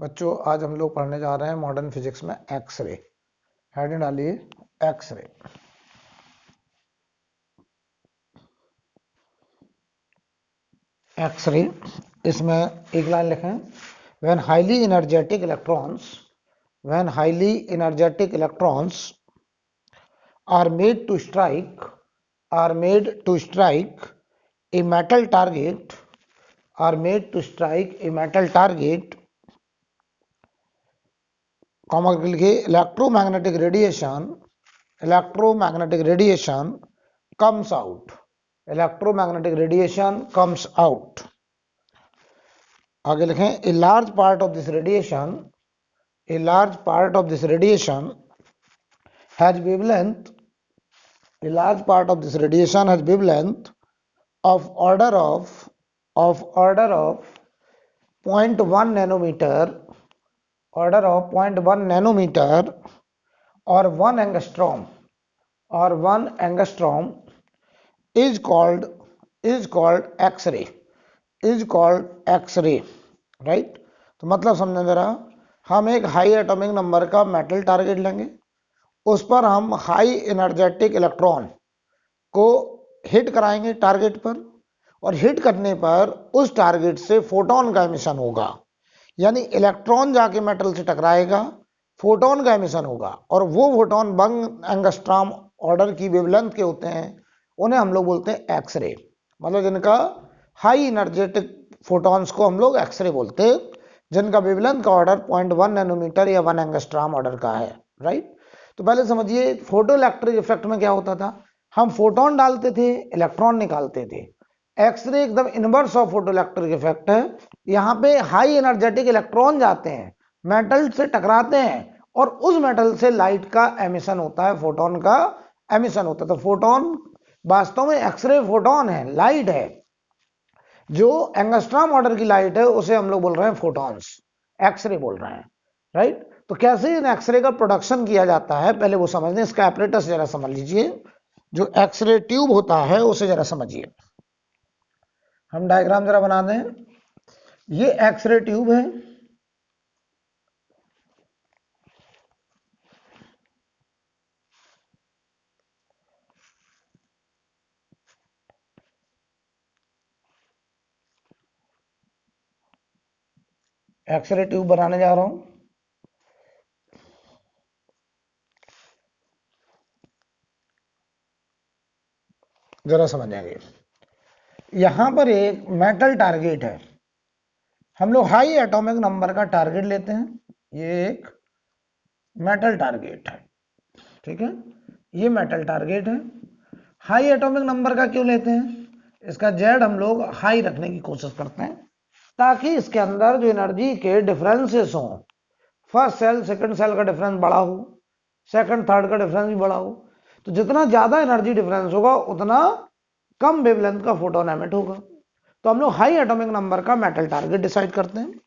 बच्चों आज हम लोग पढ़ने जा रहे हैं मॉडर्न फिजिक्स में एक्सरे। हेडिंग डालिए एक्सरे। एक्सरे इसमें एक लाइन लिखें, when highly energetic electrons are made to strike a metal target comma करके लिखिए, इलेक्ट्रोमैग्नेटिक रेडिएशन comes out। आगे लिखें, a large part of this radiation has wavelength of order of 0.1 nanometer or 1 angstrom is called X-ray, right. तो मतलब समझना जरा, हम एक हाई एटॉमिक नंबर का मेटल टारगेट लेंगे, उस पर हम हाई एनर्जेटिक इलेक्ट्रॉन को हिट कराएंगे टारगेट पर, और हिट करने पर उस टारगेट से फोटोन का एमिशन होगा, यानी इलेक्ट्रॉन जाके मेटल से टकराएगा, फोटोन का एमिशन होगा, और वो फोटोन 1 एंगस्ट्रॉम ऑर्डर की वेवलेंथ के होते हैं, उन्हें हम लोग बोलते हैं एक्सरे। मतलब जिनका हाई एनर्जेटिक फोटॉन्स को हम लोग एक्सरे बोलते हैं, जिनका वेवलेंथ का ऑर्डर 0.1 नैनोमीटर या 1 एंगस्ट्रॉम ऑर्डर का है, राइट। तो पहले समझिए फोटो इलेक्ट्रिक इफेक्ट में क्या होता था, हम फोटोन डालते थे, इलेक्ट्रॉन निकालते थे। एक्सरे एकदम inverse of photo electric effect है। यहाँ पे हाई एनर्जेटिक इलेक्ट्रॉन जाते हैं, मेटल से टकराते हैं, और उस मेटल से लाइट का एमिशन होता है, फोटोन का एमिशन होता है। तो फोटोन वास्तव में एक्सरे फोटोन है, लाइट है। जो एंगस्ट्रॉम ऑर्डर की लाइट है उसे हम लोग बोल रहे हैं फोटॉन्स, एक्सरे बोल रहे हैं, राइट। तो कैसे इन एक्सरे का प्रोडक्शन किया जाता है पहले वो समझने, इसका एपरेटस जरा समझ लीजिए। जो एक्सरे ट्यूब होता है उसे जरा समझिए, हम डायग्राम जरा बना दें। ये एक्सरे ट्यूब है, एक्सरे ट्यूब बनाने जा रहा हूं। जरा समझेंगे, यहां पर एक मेटल टारगेट है, हम लोग हाई एटॉमिक नंबर का टारगेट लेते हैं। ये एक मेटल टारगेट है, ठीक है, ये मेटल टारगेट है। हाई एटॉमिक नंबर का क्यों लेते हैं, इसका जेड हम लोग हाई रखने की कोशिश करते हैं, ताकि इसके अंदर जो एनर्जी के डिफरेंसेस हों, फर्स्ट सेल सेकंड सेल का डिफरेंस बड़ा हो, सेकंड थर्ड का डिफरेंस भी बड़ा हो। तो जितना ज्यादा एनर्जी डिफरेंस होगा उतना कम वेवलेंथ का फोटोन एमिट होगा। तो हम लोग हाई एटॉमिक नंबर का मेटल टारगेट डिसाइड करते हैं।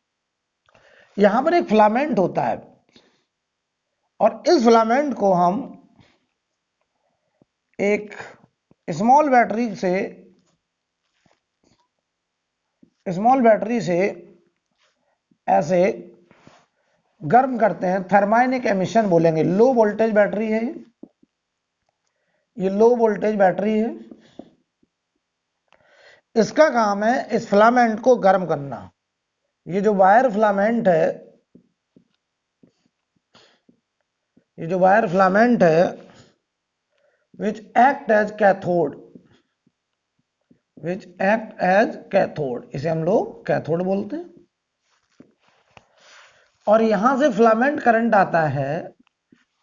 यहां पर एक फिलामेंट होता है, और इस फिलामेंट को हम एक स्मॉल बैटरी से ऐसे गर्म करते हैं, थर्माइनिक एमिशन बोलेंगे। लो वोल्टेज बैटरी है, ये लो वोल्टेज बैटरी है। इसका काम है इस फिलामेंट को गर्म करना। ये जो वायर फिलामेंट है, which act as cathode, इसे हम लोग कैथोड बोलते हैं। और यहां से फिलामेंट करंट आता है,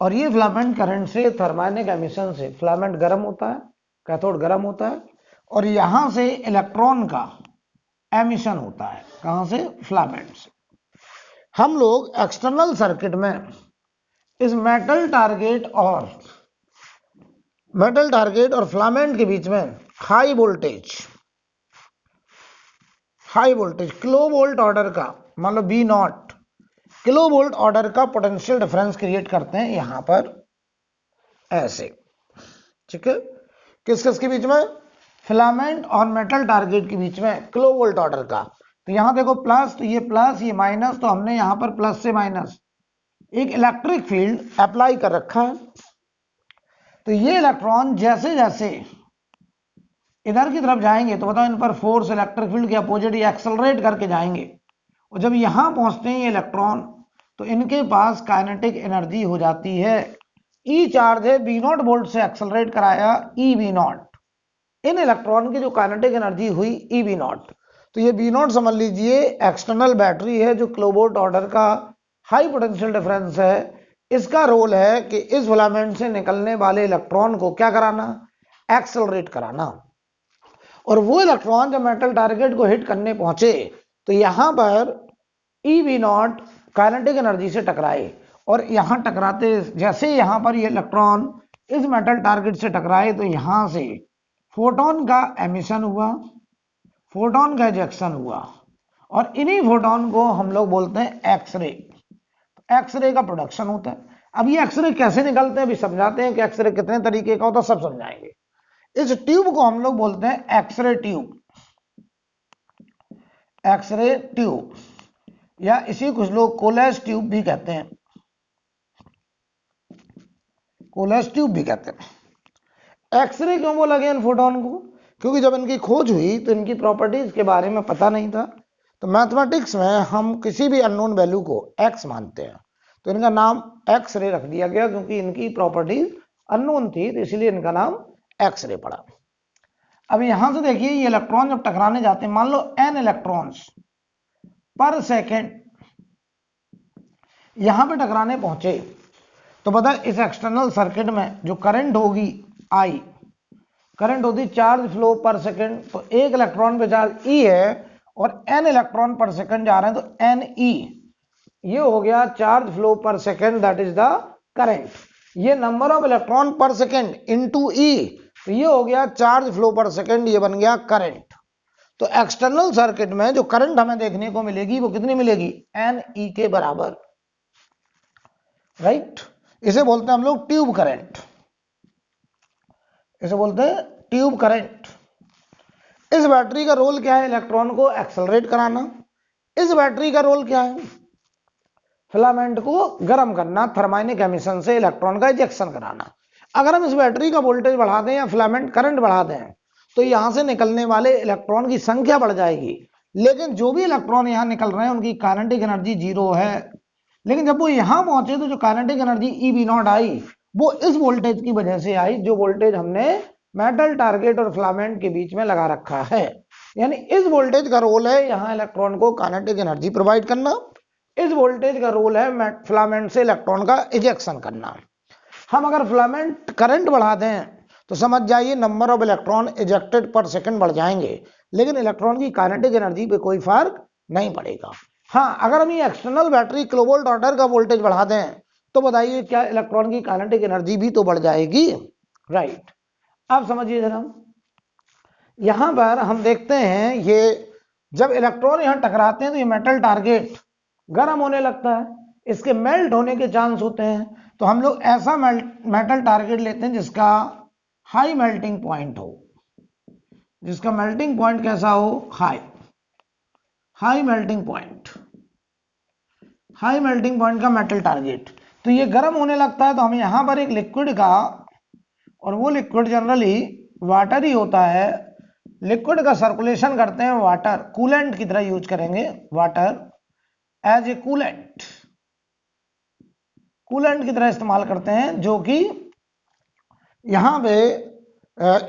और ये फिलामेंट करंट से थर्माइनिक एमिशन से फिलामेंट गर्म होता है, कैथोड गर्म होता है, और यहां से इलेक्ट्रॉन का एमिशन होता है। कहां से, फिलामेंट से। हम लोग एक्सटर्नल सर्किट में इस मेटल टारगेट और फिलामेंट के बीच में high voltage kilo volt order का, मान लो V0 किलो वोल्ट ऑर्डर का पोटेंशियल डिफरेंस क्रिएट करते हैं यहां पर ऐसे, ठीक है। किस के बीच में, फिलामेंट और मेटल टारगेट के बीच में किलो वोल्ट ऑर्डर का, तो यहां देखो प्लस, तो ये माइनस, तो हमने यहां पर प्लस से माइनस एक इलेक्ट्रिक फील्ड अप्लाई कर रखा है। तो ये इलेक्ट्रॉन जैसे जैसे इधर की तरफ जाएंगे तो बताओ इन पर फोर्स इलेक्ट्रिक फील्ड के अपोजिट ये एक्सेलरेट करके जाएंगे, और जब यहां पहुंचते हैं ये इलेक्ट्रॉन तो इनके पास काइनेटिक एनर्जी हो जाती है। ई चार्ज है, बी नॉट वोल्ट से एक्सेलरेट कराया ई बी नॉट, इन इलेक्ट्रॉन की जो काइनेटिक एनर्जी हुई ई बी नॉट। तो ये बी नॉट समझ लीजिए एक्सटर्नल बैटरी है जो किलोवोल्ट ऑर्डर का हाई पोटेंशियल डिफरेंस है। इसका रोल है कि इस फिलामेंट से निकलने वाले इलेक्ट्रॉन को क्या कराना, एक्सेलरेट कराना। और वो इलेक्ट्रॉन जब मेटल टारगेट को हिट करने पहुंचे तो यहां पर E B naught kinetic energy से टकराए, और यहां टकराते जैसे यहां पर ये इलेक्ट्रॉन इस मेटल टारगेट से टकराए तो यहां से फोटोन का एमिशन हुआ, फोटोन का इजेक्शन हुआ, और इन्हीं फोटोन को हम लोग बोलते हैं एक्सरे। एक्सरे का प्रोडक्शन होता है। अब ये एक्सरे कैसे निकलते हैं अभी समझाते हैं कि एक्सरे कितने तरीके का होता है, सब समझाएंगे। इस ट्यूब को हम लोग बोलते हैं एक्सरे ट्यूब, एक्सरे ट्यूब, या इसी कुछ लोग कोलेस ट्यूब भी कहते हैं, कोलेस ट्यूब भी कहते हैं। एक्सरे क्यों बोला गया इन फोटोन को, क्योंकि जब इनकी खोज हुई तो इनकी प्रॉपर्टीज के बारे में पता नहीं था। तो मैथमेटिक्स में हम किसी भी अननोन वैल्यू को एक्स मानते हैं, तो इनका नाम एक्स रे रख दिया गया क्योंकि इनकी प्रॉपर्टीज अननोन थी, तो इसलिए इनका नाम एक्स रे पड़ा। अब यहां से देखिए ये इलेक्ट्रॉन जब टकराने जाते हैं, मान लो n इलेक्ट्रॉन्स पर सेकेंड यहां पे टकराने पहुंचे, तो पता इस एक्सटर्नल सर्किट में जो करंट होगी I, करंट होती चार्ज फ्लो पर सेकेंड, तो एक इलेक्ट्रॉन पे चार्ज E है और n इलेक्ट्रॉन पर सेकेंड जा रहे हैं, तो NE ये हो गया चार्ज फ्लो पर second, that is the current. ये नंबर ऑफ इलेक्ट्रॉन पर सेकेंड इनटू E, तो ये हो गया चार्ज फ्लो पर सेकेंड, ये बन गया करंट। तो एक्सटर्नल सर्किट में जो करंट हमें देखने को मिलेगी वो कितनी मिलेगी, NE के बराबर, राइट। इसे बोलते हैं हम लोग ट्यूब करंट, इसे बोलते हैं ट्यूब करंट। इस बैटरी का रोल क्या है, इलेक्ट्रॉन को एक्सेलरेट कराना। इस बैटरी का रोल क्या है, फिलामेंट को गर्म करना, थर्माइनिक एमिशन से इलेक्ट्रॉन का इजेक्शन कराना। अगर हम इस बैटरी का वोल्टेज बढ़ा दें या फिलामेंट करंट बढ़ा दें तो यहां से निकलने वाले इलेक्ट्रॉन की संख्या बढ़ जाएगी, लेकिन जो भी इलेक्ट्रॉन यहां निकल रहे हैं उनकी काइनेटिक एनर्जी जीरो है। लेकिन जब वो यहां पहुंचे तो जो kinetic energy e B naught I वो इस वोल्टेज की वजह से आई, जो वोल्टेज हमने मेटल टारगेट और फिलामेंट के बीच में लगा रखा है। यानी इस वोल्टेज का रोल है यहां इलेक्ट्रॉन को काइनेटिक एनर्जी प्रोवाइड करना, इस वोल्टेज का रोल है फिलामेंट से इलेक्ट्रॉन का इजेक्शन करना। हम अगर फिलामेंट करंट बढ़ा दें तो समझ जाइए नंबर ऑफ इलेक्ट्रॉन इजेक्टेड पर सेकंड बढ़ जाएंगे, लेकिन इलेक्ट्रॉन की काइनेटिक एनर्जी पे कोई फर्क नहीं पड़ेगा। हाँ, अगर हम ये एक्सटर्नल बैटरी किलोवोल्ट ऑर्डर का वोल्टेज बढ़ा दें तो बताइए क्या इलेक्ट्रॉन की काइनेटिक एनर्जी भी तो बढ़ जाएगी, राइट। अब समझिए जरा, यहां पर हम देखते हैं ये जब इलेक्ट्रॉन यहां टकराते हैं तो ये मेटल टारगेट गर्म होने लगता है, इसके मेल्ट होने के चांस होते हैं। तो हम लोग ऐसा मेटल टारगेट लेते हैं जिसका हाई मेल्टिंग पॉइंट हो, जिसका मेल्टिंग पॉइंट कैसा हो, high melting point, high melting point का मेटल टारगेट। तो ये गर्म होने लगता है तो हम यहां पर एक लिक्विड का, और वो लिक्विड जनरली वाटर ही होता है, लिक्विड का सर्कुलेशन करते हैं वाटर, कूलेंट की तरह यूज करेंगे water as a coolant, coolant की तरह इस्तेमाल करते हैं, जो कि यहां पे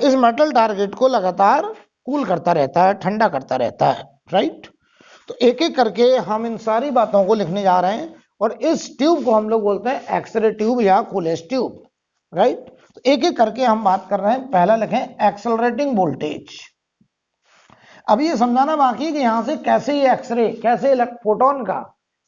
इस मेटल टारगेट को लगातार कूल करता रहता है, ठंडा करता रहता है, राइट। तो एक एक करके हम इन सारी बातों को लिखने जा रहे हैं, और इस ट्यूब को हम लोग बोलते हैं एक्सरे ट्यूब या कोलेस ट्यूब, राइट। तो एक एक करके हम बात कर रहे हैं। पहला लिखें एक्सेलरेटिंग वोल्टेज। अब ये समझाना बाकी है कि यहां से कैसे ये एक्सरे, कैसे फोटोन का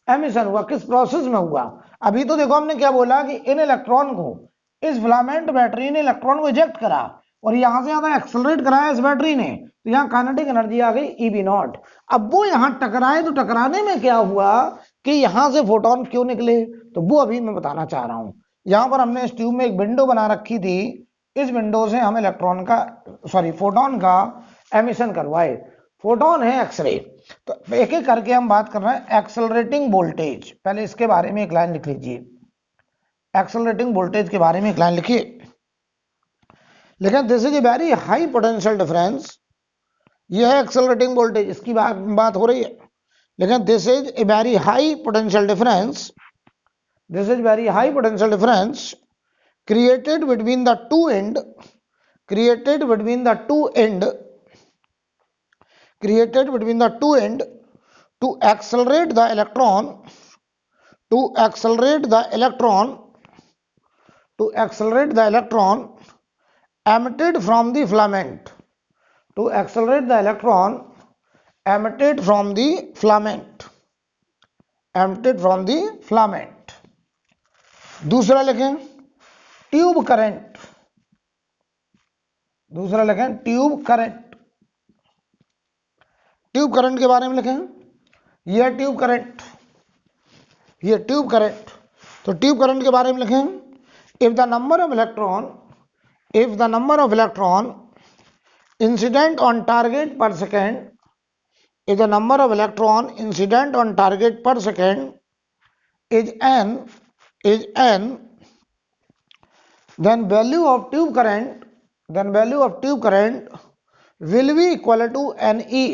एमिशन हुआ, किस प्रोसेस में हुआ। अभी तो देखो हमने क्या बोला कि इन इलेक्ट्रॉन को, इस फिलामेंट बैटरी ने इलेक्ट्रॉन को इजेक्ट करा और यहां से ज्यादा एक्सेलरेट कराया इस बैटरी ने, तो यहाँ काइनेटिक एनर्जी आ गई ई बी नॉट। अब वो यहां टकराए तो टकराने में क्या हुआ कि यहां से फोटोन क्यों निकले, तो वो अभी मैं बताना चाह रहा हूं। यहां पर हमने इस ट्यूब में एक विंडो बना रखी थी, इस विंडो से हम फोटोन का एमिशन करवाए। फोटोन है एक्सरे, तो एक एक करके हम बात कर रहे हैं एक्सेलरेटिंग वोल्टेज। पहले इसके बारे में एक लाइन लिख लीजिए, एक्सेलरेटिंग वोल्टेज के बारे में एक लाइन लिखिए। लेकिन this is a very high potential difference, यह है एक्सेलरेटिंग वोल्टेज, इसकी बात हो रही है। लेकिन this is a very high potential difference, this is very high potential difference created between the two end, created between the two end, created between the two end to accelerate the electron, to accelerate the electron, to accelerate the electron emitted from the filament, to accelerate the electron emitted from the filament, emitted from the filament। दूसरा लिखें tube current, दूसरा लिखें tube current. Tube current के बारे में लिखें, यह tube current, ये ट्यूब करंट। तो ट्यूब करंट के बारे में लिखें, if the number of electron, if the number of electron incident on target पर second, if the number of electron incident on target per second is n, then value of tube current, then value of tube current will be equal to Ne,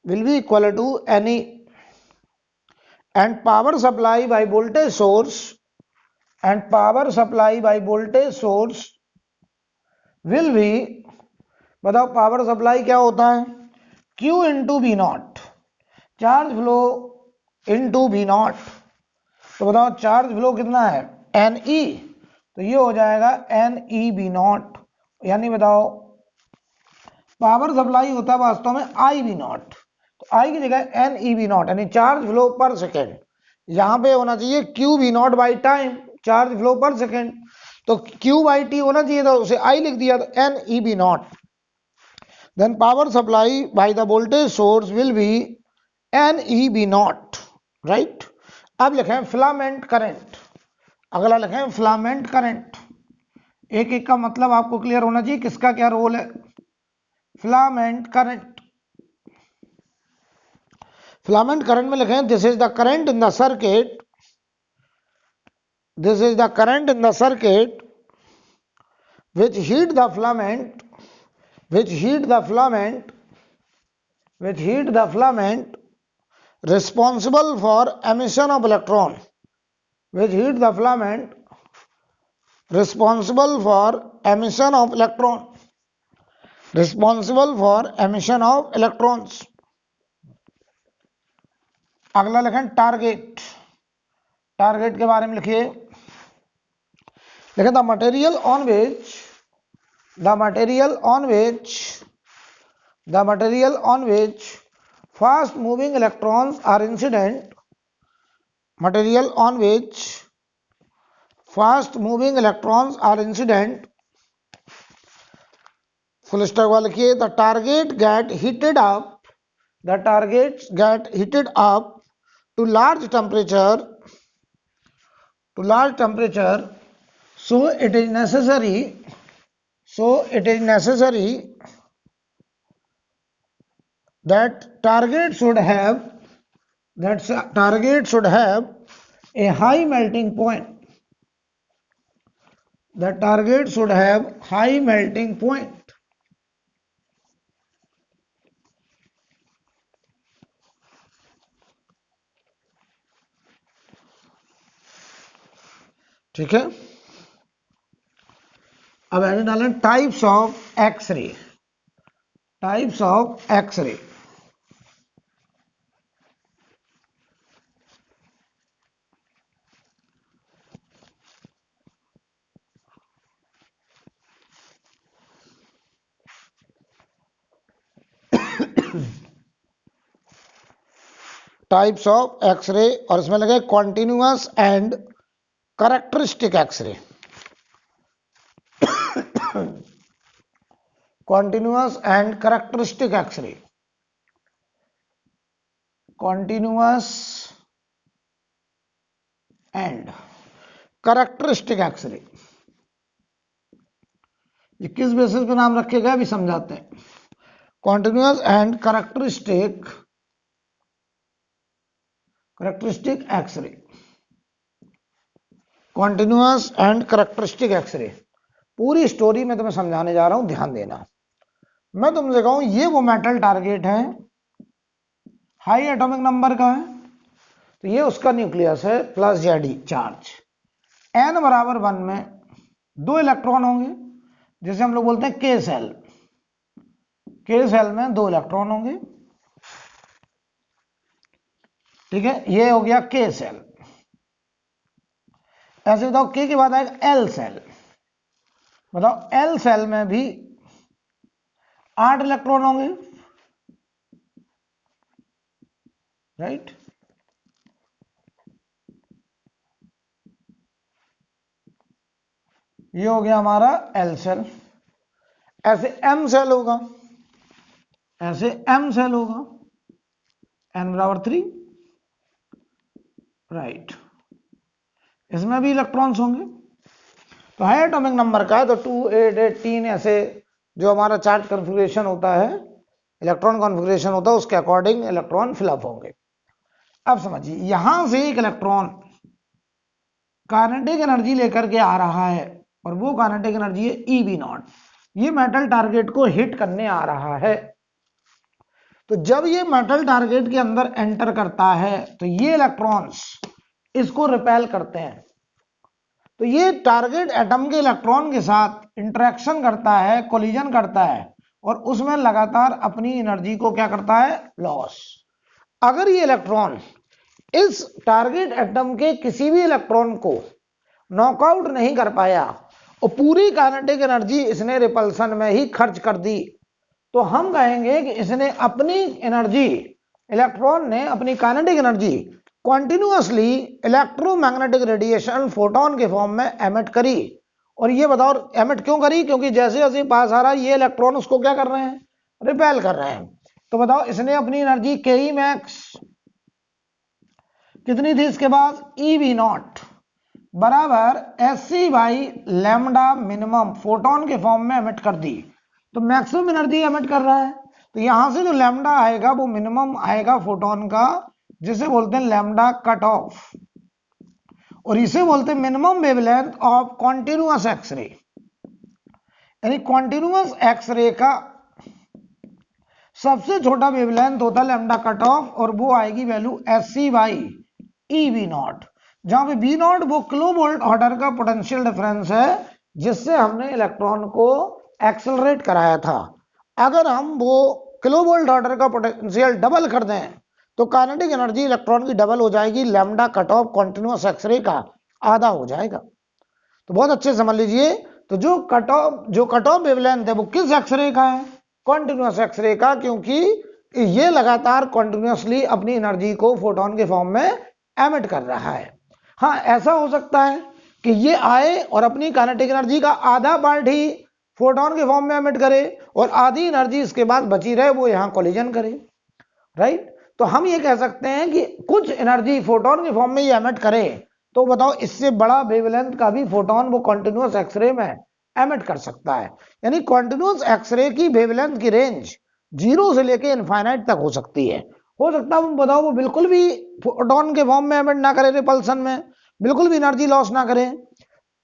will be equal to Ne, and power supply by voltage source, and power supply by voltage source will be, बताओ power supply क्या होता है, Q into B naught, charge flow into B naught. तो बताओ charge flow कितना है NE, तो ये हो जाएगा NE बी नॉट, यानी बताओ पावर सप्लाई होता है वास्तव में I बी नॉट, तो I की जगह NE बी नॉट यानी चार्ज फ्लो पर सेकेंड, यहां पे होना चाहिए Q B naught by time, charge flow पर सेकेंड, तो Q बाई टी होना चाहिए था, उसे I लिख दिया, तो NE B naught. Then power supply by the voltage source will be NEB naught, right? अब लिखें फिलामेंट करंट, अगला लिखें फिलामेंट करंट। एक एक का मतलब आपको क्लियर होना चाहिए किसका क्या रोल है। फिलामेंट करंट, फिलामेंट करंट में लिखें this is the current in the circuit, this is the current in the circuit which heat the filament, which heat the filament, which heat the filament responsible for emission of electron, which heat the filament responsible for emission of electron, responsible for emission of electrons। अगला लिखें target, target के बारे में लिखिए, लिखें the material on which, the material on which, the material on which fast moving electrons are incident, material on which fast moving electrons are incident, full stop वाला लिखिए, the target get heated up, the targets get heated up to large temperature, to large temperature, so it is necessary, so it is necessary that target should have, that target should have a high melting point, the target should have high melting point। ठीक है, अब ऐसे डालें types of x ray, types of x ray. Types of x ray, और इसमें लगे continuous and characteristic x ray, continuous and characteristic x ray, continuous and characteristic x ray. ये किस बेसिस पे नाम रखेगा अभी समझाते हैं। Continuous and characteristic x ray, continuous and characteristic x ray. पूरी स्टोरी में तुम्हें समझाने जा रहा हूं, ध्यान देना। मैं तुमसे कहूं ये वो मेटल टारगेट है, हाई एटॉमिक नंबर का है, तो ये उसका न्यूक्लियस है प्लस जेडी चार्ज। n बराबर 1 में 2 इलेक्ट्रॉन होंगे, जिसे हम लोग बोलते हैं के सेल। के सेल में 2 इलेक्ट्रॉन होंगे, ठीक है, ये हो गया के सेल। ऐसे बताओ के के बाद आएगा एल सेल। बताओ एल सेल में भी 8 इलेक्ट्रॉन होंगे, राइट। ये हो गया हमारा एल सेल। ऐसे एम सेल होगा, ऐसे एम सेल होगा, n बराबर 3, राइट। इसमें भी इलेक्ट्रॉन्स होंगे। तो हाई एटॉमिक नंबर का है तो 2, 8, 18 ऐसे जो हमारा चार्ज कॉन्फ़िगरेशन होता है, इलेक्ट्रॉन कॉन्फ़िगरेशन होता है, उसके अकॉर्डिंग इलेक्ट्रॉन फिलअप होंगे। अब समझिए, यहां से एक इलेक्ट्रॉन काइनेटिक एनर्जी लेकर के आ रहा है, और वो काइनेटिक एनर्जी है EV0। ये मेटल टारगेट को हिट करने आ रहा है। तो जब ये मेटल टारगेट के अंदर एंटर करता है तो ये इलेक्ट्रॉन्स इसको रिपेल करते हैं। तो ये टारगेट एटम के इलेक्ट्रॉन के साथ इंटरेक्शन करता है, कोलिजन करता है, और उसमें लगातार अपनी एनर्जी को क्या करता है, लॉस। अगर ये इलेक्ट्रॉन इस टारगेट एटम के किसी भी इलेक्ट्रॉन को नॉकआउट नहीं कर पाया और पूरी काइनेटिक एनर्जी इसने रिपल्सन में ही खर्च कर दी, तो हम कहेंगे कि इसने अपनी एनर्जी, इलेक्ट्रॉन ने अपनी kinetic energy continuously electromagnetic radiation photon के फॉर्म में एमिट करी। और ये बताओ एमिट क्यों करी, क्योंकि जैसे जैसे पास आ रहा है ये इलेक्ट्रॉन उसको क्या कर रहे हैं, रिपेल कर रहे हैं। तो बताओ इसने अपनी एनर्जी के ई मैक्स कितनी थी इसके पास, EV0 बराबर SC by lambda minimum photon के फॉर्म में एमिट कर दी। तो मैक्सिमम एनर्जी एमिट कर रहा है, तो यहां से जो लैम्डा आएगा वो मिनिमम आएगा फोटोन का, जिसे बोलते हैं लैम्डा कट ऑफ, और इसे बोलते हैं minimum wavelength of continuous x ray. यानी कॉन्टिन्यूअस एक्सरे का सबसे छोटा वेवलेंथ होता है लैम्डा कट ऑफ, और वो आएगी वैल्यू SC बाई EV0, जहां पे V0 वो किलो वोल्ट ऑर्डर का पोटेंशियल डिफरेंस है, जिससे हमने इलेक्ट्रॉन को एक्सेलरेट कराया था। अगर हम वो किलो वोल्ट ऑर्डर का पोटेंशियल डबल कर दें तो काइनेटिक एनर्जी इलेक्ट्रॉन की डबल हो जाएगी, lambda cut off continuous x ray का आधा हो जाएगा। तो बहुत अच्छे समझ लीजिए, तो जो कट ऑफ वेवलेंथ है वो किस एक्सरे का है, कॉन्टिन्यूअस एक्सरे का, क्योंकि ये लगातार कॉन्टिन्यूअसली अपनी एनर्जी को फोटोन के फॉर्म में एमिट कर रहा है। हाँ, ऐसा हो सकता है कि ये आए और अपनी काइनेटिक एनर्जी का आधा पार्ट ही फोटोन के फॉर्म में एमिट करे और आधी एनर्जी इसके बाद बची रहे वो यहां कोलिजन करे, राइट। तो हम ये कह सकते हैं कि कुछ एनर्जी फोटोन के फॉर्म में ये एमिट करे, तो बताओ इससे बड़ा वेवलेंथ का भी फोटोन वो कॉन्टिन्यूअस एक्सरे में एमिट कर सकता है। यानी कॉन्टिन्यूअस एक्सरे की वेवलेंथ की रेंज 0 से लेके इनफाइनाइट तक हो सकती है। हो सकता है बताओ वो बिल्कुल भी फोटोन के फॉर्म में एमिट ना करे, रिपल्सन में बिल्कुल भी एनर्जी लॉस ना करे।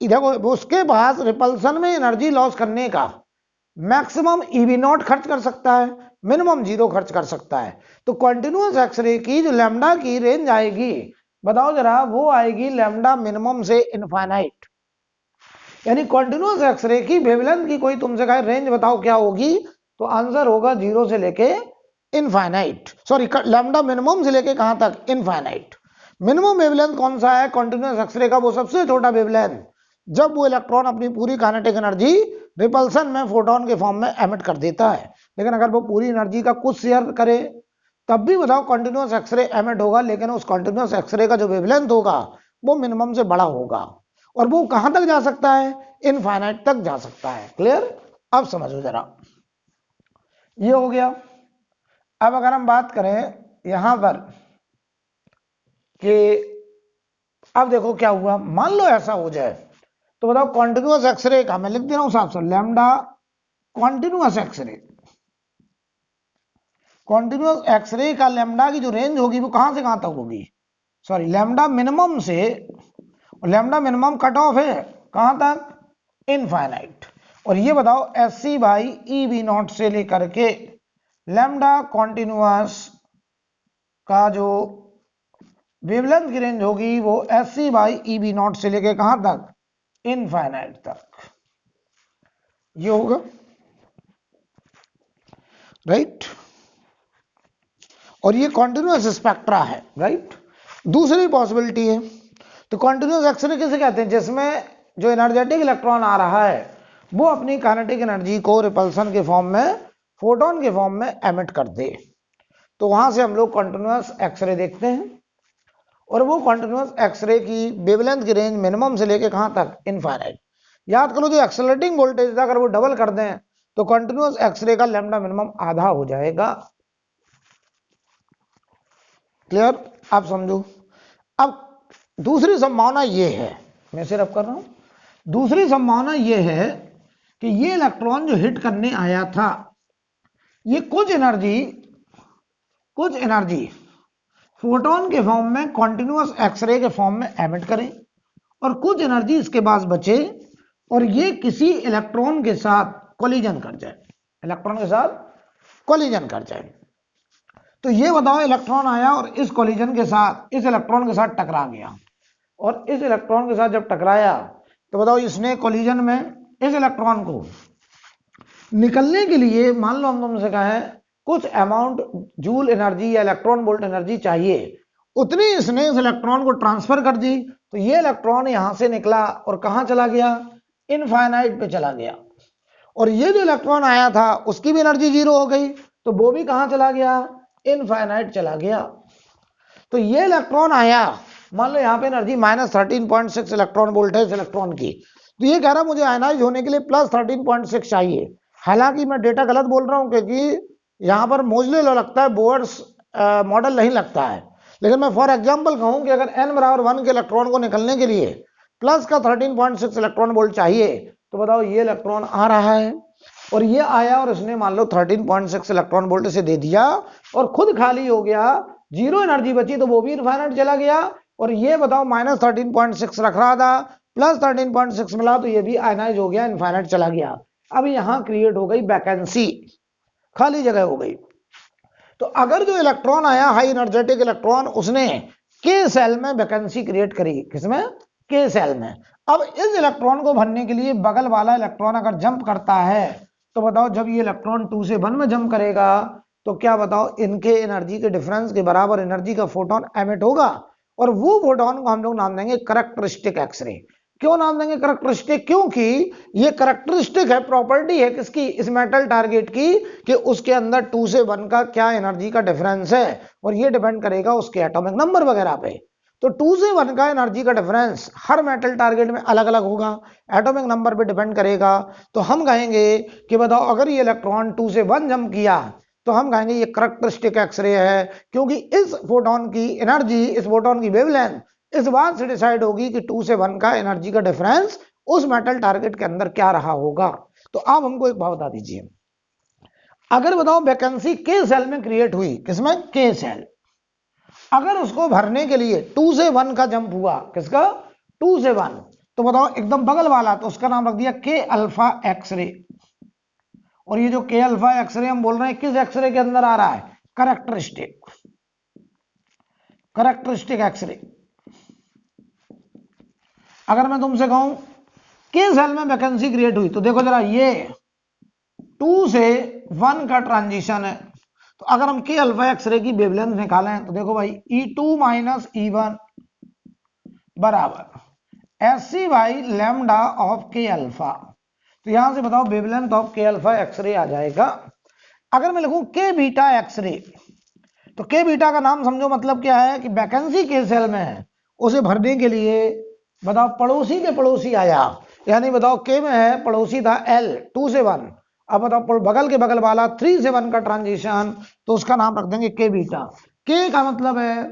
इधर उसके पास रिपल्सन में एनर्जी लॉस करने का मैक्सिमम EV0 खर्च कर सकता है, मिनिमम 0 खर्च कर सकता है। तो कॉन्टिन्यूअस एक्सरे की जो लैम्डा की रेंज आएगी, बताओ जरा, वो आएगी लैम्डा मिनिमम से इनफाइनाइट। यानी कॉन्टिन्यूअस एक्सरे की वेवलेंथ की कोई तुमसे कहे रेंज बताओ क्या होगी, तो आंसर होगा 0 से लेके इनफाइनाइट, सॉरी लैम्डा मिनिमम से लेके कहां तक, इनफाइनाइट। मिनिमम वेवलेंथ कौन सा है कॉन्टिन्यूअस एक्सरे का, वो सबसे छोटा वेवलेंथ जब वो इलेक्ट्रॉन अपनी पूरी काइनेटिक एनर्जी रिपल्सन में फोटोन के फॉर्म में एमिट कर देता है। लेकिन अगर वो पूरी एनर्जी का कुछ शेयर करे तब भी बताओ कॉन्टिन्यूअस एक्सरे एमिट होगा, लेकिन उस कॉन्टिन्यूअस एक्सरे का जो वेवलेंथ होगा वो मिनिमम से बड़ा होगा, और वो कहां तक जा सकता है, इनफाइनाइट तक जा सकता है। क्लियर, अब समझो जरा, ये हो गया। अब अगर हम बात करें यहां पर कि अब देखो क्या हुआ, मान लो ऐसा हो जाए, तो बताओ कॉन्टिन्यूअस एक्सरे का मैं लिख दे रहा हूं साफ साफ, lambda continuous x ray, continuous x ray का लैम्डा की जो रेंज होगी वो कहां से कहां तक होगी, सॉरी लैम्डा मिनिमम से, लैम्डा मिनिमम कट ऑफ है कहां तक, इनफाइनाइट। और ये बताओ S C by E B naught से लेकर के लैम्डा कॉन्टिन्यूस का जो वेवलेंथ की रेंज होगी वो S C by E B naught से लेकर कहां तक, इनफाइनाइट तक, ये होगा, राइट। और ये कॉन्टिन्यूस स्पेक्ट्रा है, राइट। दूसरी पॉसिबिलिटी है, तो कॉन्टिन्यूस एक्सरे किसे कहते हैं, जिसमें जो एनर्जेटिक इलेक्ट्रॉन आ रहा है वो अपनी काइनेटिक एनर्जी को रिपल्सन के फॉर्म में, फोटोन के फॉर्म में एमिट कर दे। तो वहां से हम लोग कॉन्टिन्यूस एक्सरे देखते हैं, और वो कॉन्टिन्यूस एक्सरे की वेवलेंथ की रेंज मिनिमम से लेके कहां तक, इनफाइनाइट। याद करो जो एक्सेलरेटिंग वोल्टेज था अगर वो डबल कर दें तो कॉन्टिन्यूस एक्सरे का लैम्डा मिनिमम आधा हो जाएगा। क्लियर, आप समझो। अब दूसरी संभावना ये है, मैं सिर्फ कर रहा हूं, दूसरी संभावना ये है कि ये इलेक्ट्रॉन जो हिट करने आया था ये कुछ एनर्जी फोटोन के फॉर्म में कॉन्टिन्यूस एक्सरे के फॉर्म में एमिट करे, और कुछ एनर्जी इसके पास बचे और ये किसी इलेक्ट्रॉन के साथ कोलिजन कर जाए, इलेक्ट्रॉन के साथ कोलिजन कर जाए। तो ये बताओ इलेक्ट्रॉन आया और इस कोलिजन के साथ, इस इलेक्ट्रॉन के साथ टकरा गया, और इस इलेक्ट्रॉन के साथ जब टकराया तो बताओ इसने कोलिजन में इस इलेक्ट्रॉन को निकलने के लिए, मान लो हम तुमसे कहें कुछ अमाउंट जूल एनर्जी या इलेक्ट्रॉन वोल्ट एनर्जी चाहिए, उतनी इसने इस इलेक्ट्रॉन को ट्रांसफर कर दी, तो ये इलेक्ट्रॉन यहां से निकला और कहां चला गया, इनफाइनाइट पे चला गया। और ये जो इलेक्ट्रॉन आया था उसकी भी एनर्जी जीरो हो गई, तो वो भी कहां चला गया, इनफाइनाइट चला गया। तो ये इलेक्ट्रॉन आया, मान लो यहाँ पे एनर्जी -13.6 इलेक्ट्रॉन वोल्ट है इस इलेक्ट्रॉन की, तो ये कह रहा मुझे आयनाइज होने के लिए +13.6 चाहिए। हालांकि मैं डेटा गलत बोल रहा हूँ क्योंकि यहाँ पर मोजले लो लगता है, बोर्ड्स मॉडल नहीं लगता है, लेकिन मैं फॉर एग्जांपल कहूँ कि अगर n बराबर 1 के इलेक्ट्रॉन को निकलने के लिए प्लस का 13.6 इलेक्ट्रॉन वोल्ट चाहिए, तो बताओ ये इलेक्ट्रॉन आ रहा है और ये आया और इसने मान लो 13.6 इलेक्ट्रॉन वोल्ट से दे दिया और खुद खाली हो गया, जीरो एनर्जी बची, तो वो भी इनफाइनाइट चला गया। और ये बताओ -13.6 रख रहा था, +13.6 मिला, तो ये भी आयनाइज हो गया, इनफाइनाइट चला गया। अब यहां क्रिएट हो गई वैकेंसी, खाली जगह हो गई। तो अगर जो इलेक्ट्रॉन आया हाई एनर्जेटिक इलेक्ट्रॉन, उसने के सेल में वैकेंसी क्रिएट करी, किसमें, के सेल में। अब इस इलेक्ट्रॉन को भरने के लिए बगल वाला इलेक्ट्रॉन अगर जंप करता है, तो बताओ जब ये इलेक्ट्रॉन 2 से 1 में जंप करेगा तो क्या बताओ इनके एनर्जी के डिफरेंस के बराबर एनर्जी का फोटोन एमिट होगा, और वो फोटोन को हम लोग नाम देंगे करैक्टरिस्टिक एक्सरे। क्यों नाम देंगे करैक्टरिस्टिक, क्योंकि ये करैक्टरिस्टिक है, प्रॉपर्टी है किसकी, इस मेटल टारगेट की, कि उसके अंदर 2 से 1 का क्या एनर्जी का डिफरेंस है, और ये डिपेंड करेगा उसके एटॉमिक नंबर वगैरह पे। तो 2 से 1 का एनर्जी का डिफरेंस हर मेटल टारगेट में अलग अलग होगा, एटॉमिक नंबर पे डिपेंड करेगा। तो हम कहेंगे कि बताओ अगर ये इलेक्ट्रॉन 2 से 1 जंप किया तो हम कहेंगे ये करैक्टरिस्टिक एक्सरे है, क्योंकि इस फोटोन की एनर्जी, इस फोटोन की वेवलेंथ इस बात से डिसाइड होगी कि 2 से 1 का एनर्जी का डिफरेंस उस मेटल टारगेट के अंदर क्या रहा होगा। तो आप हमको एक बात बता दीजिए, अगर बताओ वैकेंसी के सेल में क्रिएट हुई, किसमें, के सेल, अगर उसको भरने के लिए 2 से 1 का जंप हुआ, किसका, 2 से 1, तो बताओ एकदम बगल वाला, तो उसका नाम रख दिया के अल्फा एक्सरे। और ये जो के अल्फा एक्सरे हम बोल रहे हैं किस एक्सरे के अंदर आ रहा है, करैक्टरिस्टिक एक्सरे। अगर मैं तुमसे कहूं के सेल में वैकेंसी क्रिएट हुई, तो देखो जरा ये 2 से 1 का ट्रांजिशन है, तो अगर हम के अल्फा एक्सरे की वेवलेंथ निकालें तो देखो भाई E2 माइनस E1 बराबर SC बाई लैम्डा ऑफ के अल्फा। तो यहां से बताओ वेवलेंथ ऑफ के अल्फा एक्सरे आ जाएगा। अगर मैं लिखूं के बीटा एक्सरे, तो के बीटा का नाम समझो, मतलब क्या है कि वैकेंसी के सेल में है, उसे भरने के लिए बताओ पड़ोसी के पड़ोसी आया, यानी बताओ के में है, पड़ोसी था L 2 से 1, अब बताओ बगल के बगल वाला 3 से 1 का ट्रांजिशन, तो उसका नाम रख देंगे के बीटा। के का मतलब है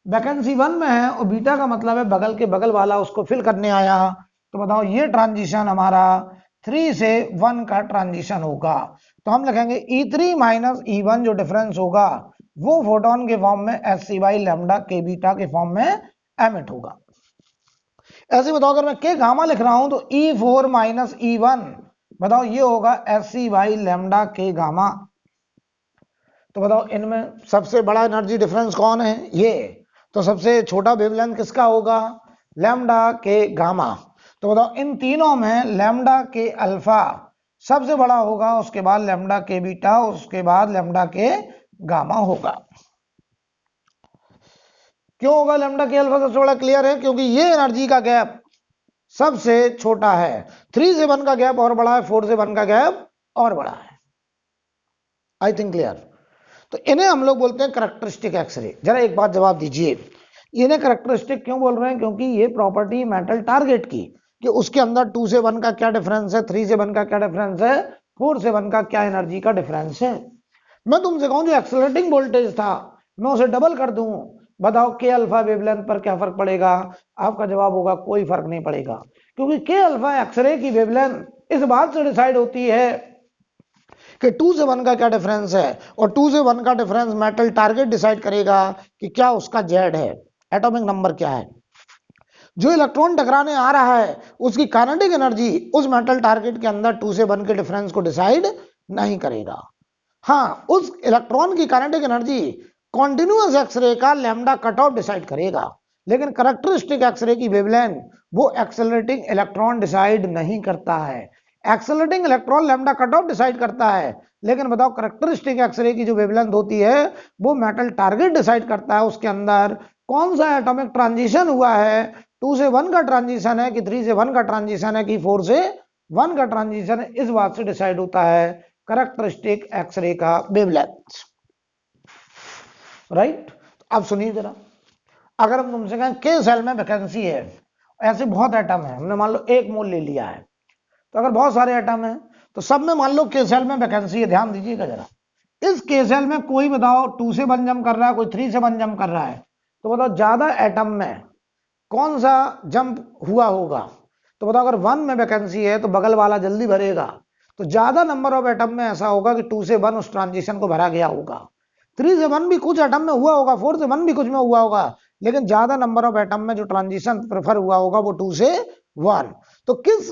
वैकेंसी 1 में है और बीटा का मतलब है बगल के बगल वाला उसको फिल करने आया। तो बताओ ये ट्रांजिशन हमारा 3 से 1 का ट्रांजिशन होगा। तो हम लिखेंगे E3 माइनस E1 जो डिफरेंस होगा वो फोटोन के फॉर्म में Sc बाई लैम्डा के बीटा के फॉर्म में एमिट होगा। ऐसे बताओ अगर मैं के गामा लिख रहा हूं तो E4 माइनस E1 बताओ ये होगा Sc बाई लैम्डा के गामा। तो बताओ इनमें सबसे बड़ा एनर्जी डिफरेंस कौन है? ये। तो सबसे छोटा वेवलेंथ किसका होगा? लैम्डा के गामा। तो बताओ इन तीनों में लैम्डा के अल्फा सबसे बड़ा होगा, उसके बाद लैम्डा के बीटा, उसके बाद लैम्डा के गामा होगा। क्यों होगा लैम्डा के अल्फा सबसे बड़ा? क्लियर है, क्योंकि ये एनर्जी का गैप सबसे छोटा है। 3 से 1 का गैप और बड़ा है, 4 से 1 का गैप और बड़ा है। आई थिंक क्लियर। तो इन्हें हम लोग बोलते हैं करैक्टरिस्टिक एक्सरे। जरा एक बात जवाब दीजिए, इन्हें करैक्टरिस्टिक क्यों बोल रहे हैं? क्योंकि ये प्रॉपर्टी मेटल टारगेट की कि उसके अंदर 2 से 1 का क्या डिफरेंस है, 3 से 1 का क्या डिफरेंस है, 4 से 1 का क्या एनर्जी का डिफरेंस है। मैं तुमसे कहूं जो एक्सेलरेटिंग वोल्टेज था मैं उसे डबल कर दूं, बताओ के अल्फा वेवलेंथ पर क्या फर्क पड़ेगा? आपका जवाब होगा कोई फर्क नहीं पड़ेगा, क्योंकि के अल्फा एक्सरे की वेवलेंथ इस बात से डिसाइड होती है कि 2 से 1 का क्या डिफरेंस है, और 2 से 1 का डिफरेंस मेटल टारगेट डिसाइड करेगा कि क्या उसका जेड है, एटॉमिक नंबर क्या है। जो इलेक्ट्रॉन टकराने आ रहा है उसकी काइनेटिक एनर्जी उस मेटल टारगेट के अंदर 2 से 1 के डिफरेंस को डिसाइड नहीं करेगा। हाँ, उस इलेक्ट्रॉन की काइनेटिक एनर्जी कॉन्टिन्यूअस एक्सरे का लैम्डा कट ऑफ डिसाइड करेगा, लेकिन करैक्टरिस्टिक एक्सरे की वेवलेंथ वो एक्सेलरेटिंग इलेक्ट्रॉन डिसाइड नहीं करता है। Accelerating electron lambda cut of decide करता है, लेकिन बताओ करैक्टरिस्टिक एक्सरे की जो वेवलेंथ होती है वो मेटल टारगेट डिसाइड करता है उसके अंदर कौन सा एटॉमिक ट्रांजिशन हुआ है, 2 से 1 का ट्रांजिशन है कि 3 से 1 का ट्रांजिशन है कि 4 से 1 का ट्रांजिशन है, इस बात से डिसाइड होता है करैक्टरिस्टिक एक्सरे का वेवलेंथ। राइट। अब सुनिए जरा, अगर हम तुमसे कहें के सेल में वैकेंसी है, ऐसे बहुत एटम है, हमने मान लो 1 मोल ले लिया है, तो अगर बहुत सारे एटम है तो सब में मान लो के सेल में वैकेंसी है। ध्यान दीजिएगा जरा, इस के सेल में कोई बताओ 2 से 1 जंप कर रहा है, कोई 3 से 1 जंप कर रहा है, तो बताओ ज्यादा एटम में कौन सा जंप हुआ होगा? तो बताओ अगर 1 में वैकेंसी है तो बगल वाला जल्दी भरेगा, तो ज्यादा नंबर ऑफ एटम में ऐसा होगा कि 2 से 1 उस ट्रांजिशन को भरा गया होगा। 3 से 1 भी कुछ एटम में हुआ होगा, 4 से 1 भी कुछ में हुआ होगा, लेकिन ज्यादा नंबर ऑफ एटम में जो ट्रांजिशन प्रेफर हुआ होगा वो 2 से 1। तो किस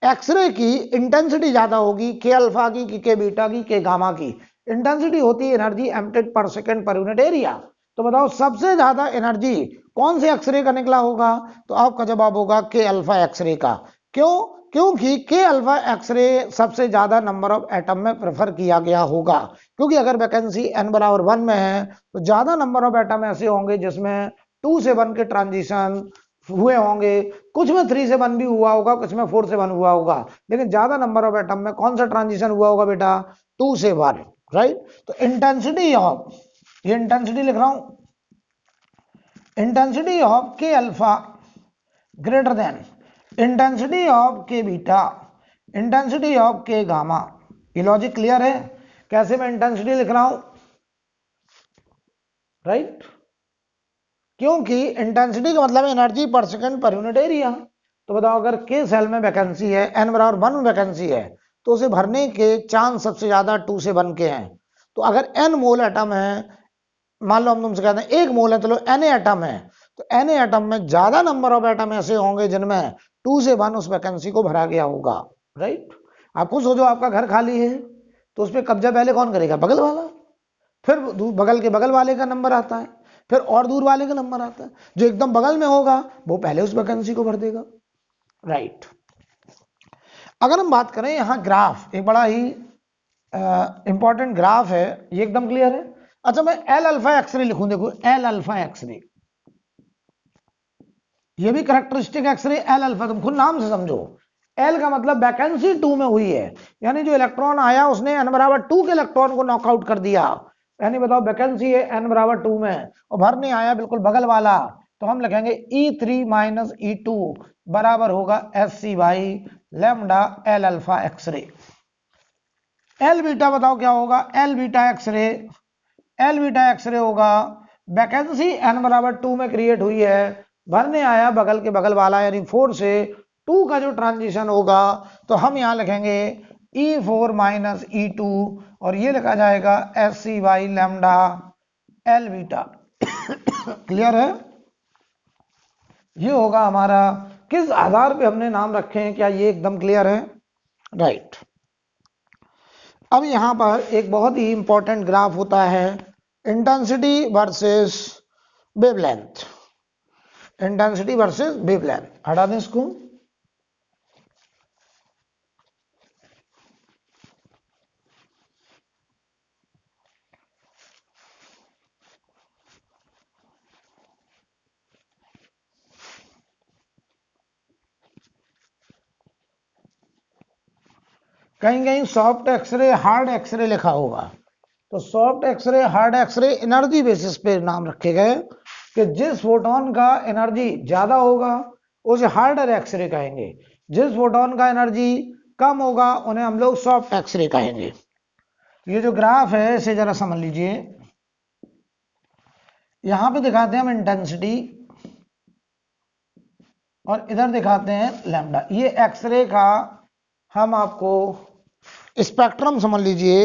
एक्सरे की इंटेंसिटी ज्यादा होगी, के अल्फा की कि के बीटा की, के गामा की? इंटेंसिटी होती है एनर्जी एमिटेड पर सेकंड पर यूनिट एरिया। तो बताओ सबसे ज्यादा एनर्जी कौन से एक्सरे का निकला होगा? तो आपका जवाब होगा के अल्फा एक्सरे का। क्यों? क्योंकि के अल्फा एक्सरे सबसे ज्यादा नंबर ऑफ एटम में प्रेफर किया गया होगा, क्योंकि अगर वैकेंसी n बराबर 1 में है तो ज्यादा नंबर ऑफ एटम ऐसे होंगे जिसमें 2 से 1 के ट्रांजिशन हुए होंगे, कुछ में 3 से 1 भी हुआ होगा, कुछ में 4 से 1 हुआ होगा, लेकिन ज्यादा नंबर ऑफ एटम में कौन सा ट्रांजिशन हुआ होगा बेटा? 2 से 1। राइट। तो इंटेंसिटी ऑफ, ये इंटेंसिटी लिख रहा हूं, इंटेंसिटी ऑफ के alpha greater than intensity of के बीटा, इंटेंसिटी ऑफ के गामा। ये लॉजिक क्लियर है कैसे मैं इंटेंसिटी लिख रहा हूं? राइट। क्योंकि इंटेंसिटी का मतलब एनर्जी पर सेकंड पर यूनिट एरिया। तो बताओ अगर के सेल में वैकेंसी है, n बराबर 1 में वैकेंसी है, तो उसे भरने के चांस सबसे ज्यादा 2 से 1 के हैं। तो अगर n मोल एटम है, मान लो हम तुमसे कहते हैं 1 मोल है, तो लो n एटम है, तो n एटम में ज्यादा नंबर ऑफ एटम ऐसे होंगे जिनमें 2 से 1 उस वैकेंसी को भरा गया होगा। राइट। आप खुद सोचो, आपका घर खाली है तो उस पर कब्जा पहले कौन करेगा? बगल वाला, फिर बगल के बगल वाले का नंबर आता है, फिर और दूर वाले का नंबर आता है, जो एकदम बगल में होगा वो पहले उस वैकेंसी को भर देगा। राइट। अगर हम बात करें यहां ग्राफ, एक बड़ा ही इंपॉर्टेंट ग्राफ है, ये एकदम क्लियर है। अच्छा, मैं एल अल्फा एक्सरे लिखूं, देखो एल अल्फा एक्सरे, ये भी करैक्टरिस्टिक एक्सरे एल अल्फा, तुम खुद नाम से समझो। एल का मतलब वैकेंसी 2 में हुई है, यानी जो इलेक्ट्रॉन आया उसने n बराबर 2 के इलेक्ट्रॉन को नॉकआउट कर दिया, यानी बताओ वैकेंसी है n बराबर 2 में और भर नहीं आया बिल्कुल बगल वाला, तो हम लिखेंगे E3 माइनस E2 बराबर होगा Sc by lambda L alpha x ray. L beta बताओ क्या होगा? L beta x ray, L beta x ray होगा वैकेंसी n बराबर 2 में क्रिएट हुई है, भरने आया बगल के बगल वाला, यानी 4 से 2 का जो ट्रांजिशन होगा, तो हम यहां लिखेंगे E4 माइनस E2 और ये लिखा जाएगा SC by lambda L beta. Clear है? ये होगा हमारा, किस आधार पे हमने नाम रखे हैं, क्या ये एकदम क्लियर है? राइट। अब यहां पर एक बहुत ही इंपॉर्टेंट ग्राफ होता है, intensity versus wavelength. Intensity versus wavelength, हटा दें इसको। कहीं कहीं सॉफ्ट एक्सरे हार्ड एक्सरे लिखा होगा, तो soft x ray hard x ray energy basis पे नाम रखे गए कि जिस फोटोन का एनर्जी ज्यादा होगा उसे हार्डर एक्सरे कहेंगे, जिस फोटोन का एनर्जी कम होगा उन्हें हम लोग सॉफ्ट एक्सरे कहेंगे। ये जो ग्राफ है इसे जरा समझ लीजिए। यहां पे दिखाते हैं हम इंटेंसिटी और इधर दिखाते हैं लैम्डा। ये एक्सरे का हम आपको स्पेक्ट्रम समझ लीजिए।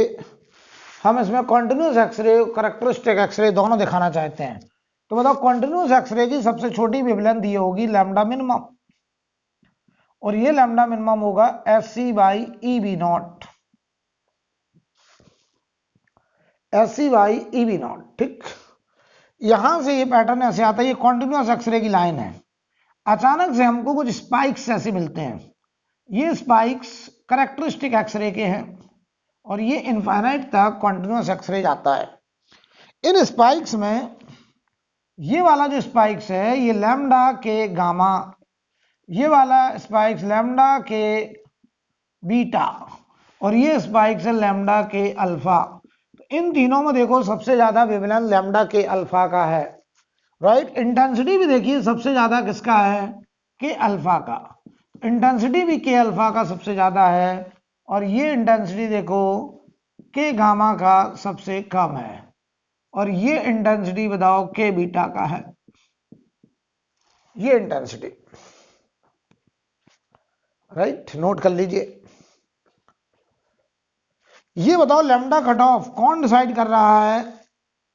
हम इसमें कॉन्टिन्यूस एक्सरे, कैरेक्टरिस्टिक एक्सरे दोनों दिखाना चाहते हैं। तो बताओ कॉन्टिन्यूस एक्सरे की सबसे छोटी वेवलेंथ ये होगी लैम्डा मिनिमम, और ये लैम्डा मिनिमम होगा SC by EB not, SC by EB not. ठीक, यहां से ये पैटर्न ऐसे आता है, ये कॉन्टिन्यूस एक्सरे की लाइन है। अचानक से हमको कुछ स्पाइक्स ऐसे मिलते हैं, ये स्पाइक्स कैरेक्टरिस्टिक एक्सरे के हैं और ये इनफाइनाइट तक कॉन्टिन्यूस एक्सरे जाता है। इन स्पाइक्स में ये वाला जो स्पाइक्स है ये लैम्डा के गामा, ये वाला स्पाइक्स लैम्डा के बीटा और ये स्पाइक्स है लैम्डा के अल्फा। तो इन तीनों में देखो सबसे ज्यादा वेवलेंथ लैम्डा के अल्फा का है। राइट, इंटेंसिटी भी देखिए सबसे ज्यादा किसका है, के अल्फा का। इंटेंसिटी भी के अल्फा का सबसे ज्यादा है और ये इंटेंसिटी देखो के गामा का सबसे कम है और ये इंटेंसिटी बताओ के बीटा का है। ये इंटेंसिटी, राइट, नोट कर लीजिए। ये बताओ लैम्डा कट ऑफ कौन डिसाइड कर रहा है,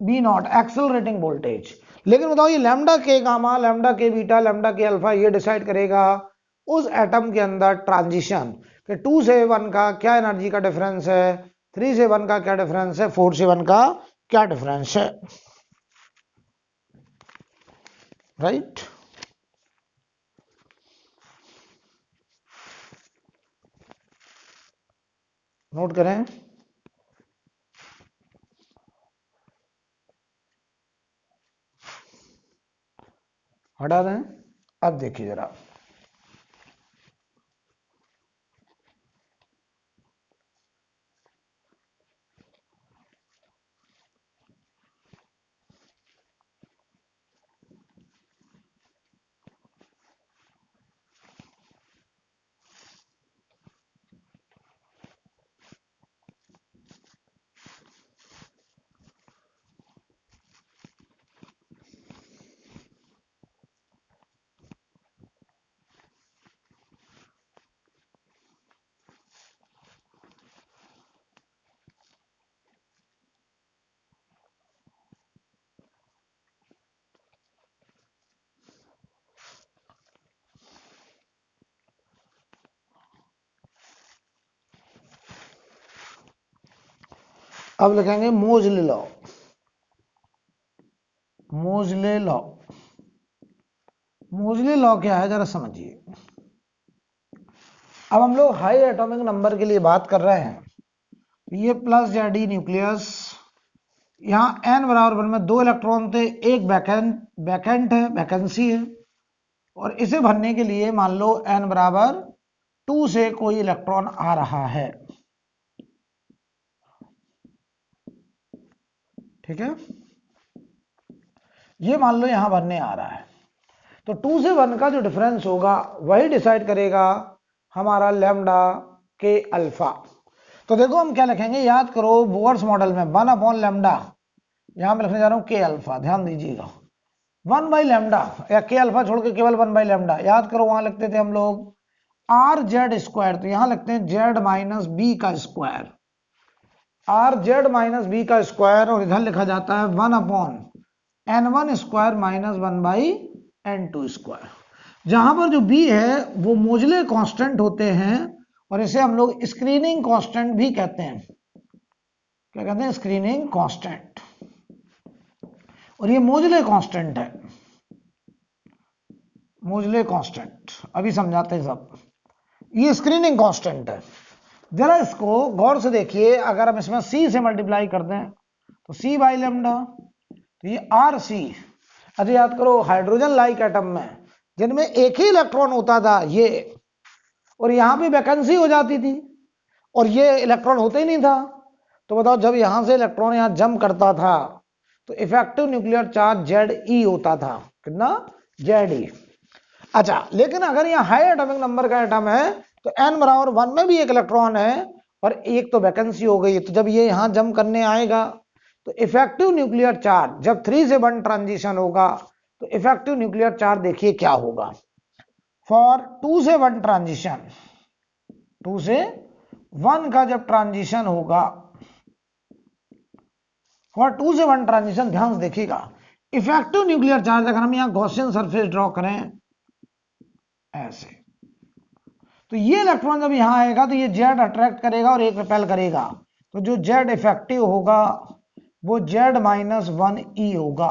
बी नॉट, एक्सेलरेटिंग वोल्टेज। लेकिन बताओ ये लैम्डा के गामा, लैम्डा के बीटा, लैम्डा के अल्फा ये डिसाइड करेगा उस एटम के अंदर ट्रांजिशन कि 2 से 1 का क्या एनर्जी का डिफरेंस है, 3 से 1 का क्या डिफरेंस है, 4 से 1 का क्या डिफरेंस है। राइट, नोट करें। हटा दें। अब देखिए जरा, अब लिखेंगे मोजले लॉ। मोजले लॉ, मोजले लॉ क्या है जरा समझिए। अब हम लोग हाई एटॉमिक नंबर के लिए बात कर रहे हैं। ये प्लस या डी न्यूक्लियस, यहाँ n बराबर 1 में 2 इलेक्ट्रॉन थे, एक वैकेंट है, वैकेंसी है, और इसे भरने के लिए मान लो n बराबर 2 से कोई इलेक्ट्रॉन आ रहा है। ठीक है, ये मान लो यहां भरने आ रहा है, तो 2 से 1 का जो डिफरेंस होगा वही डिसाइड करेगा हमारा लैम्डा के अल्फा। तो देखो हम क्या लिखेंगे, याद करो बोर्स मॉडल में 1 अपॉन लैम्डा, यहां मैं लिखने जा रहा हूं के अल्फा, ध्यान दीजिएगा 1 बाई लैम्डा, या के अल्फा छोड़ के केवल 1 बाई लैम्डा। याद करो वहां लिखते थे हम लोग आर जेड स्क्वायर, तो यहां लगते हैं जेड माइनस बी का square, R Z minus B का स्क्वायर, और इधर लिखा जाता है 1/n1 square minus 1/n2 square. जहां पर जो बी है वो मोजले कांस्टेंट होते हैं, और इसे हम लोग स्क्रीनिंग कांस्टेंट भी कहते हैं। क्या कहते हैं? Screening constant. और ये मोजले कांस्टेंट है, मोजले कांस्टेंट अभी समझाते हैं सब। ये स्क्रीनिंग कांस्टेंट है। जरा इसको गौर से देखिए, अगर हम इसमें सी से मल्टीप्लाई कर दें तो सी बाई लेमडा, तो ये आर सी। अच्छा याद करो, हाइड्रोजन लाइक एटम में जिनमें एक ही इलेक्ट्रॉन होता था ये, और यहां पे वैकेंसी हो जाती थी और ये इलेक्ट्रॉन होता ही नहीं था, तो बताओ जब यहां से इलेक्ट्रॉन यहां जंप करता था तो इफेक्टिव न्यूक्लियर चार्ज जेड ई होता था। कितना? जेड ई। अच्छा, लेकिन अगर यहाँ हाई एटॉमिक नंबर का एटम है तो n बराबर 1 में भी एक इलेक्ट्रॉन है और एक तो वैकेंसी हो गई, तो जब ये यहां जंप करने आएगा तो इफेक्टिव न्यूक्लियर चार्ज जब 3 से 1 ट्रांजिशन होगा तो इफेक्टिव न्यूक्लियर चार्ज देखिए क्या होगा। फॉर 2 से 1 ट्रांजिशन, 2 से 1 का जब ट्रांजिशन होगा, फॉर 2 से 1 ट्रांजिशन, ध्यान से देखिएगा, इफेक्टिव न्यूक्लियर चार्ज अगर हम यहां गॉसियन सरफेस ड्रॉ करें ऐसे, तो ये इलेक्ट्रॉन जब यहां आएगा तो ये जेड अट्रैक्ट करेगा और एक रिपेल करेगा, तो जो जेड इफेक्टिव होगा वो जेड माइनस 1 ई होगा।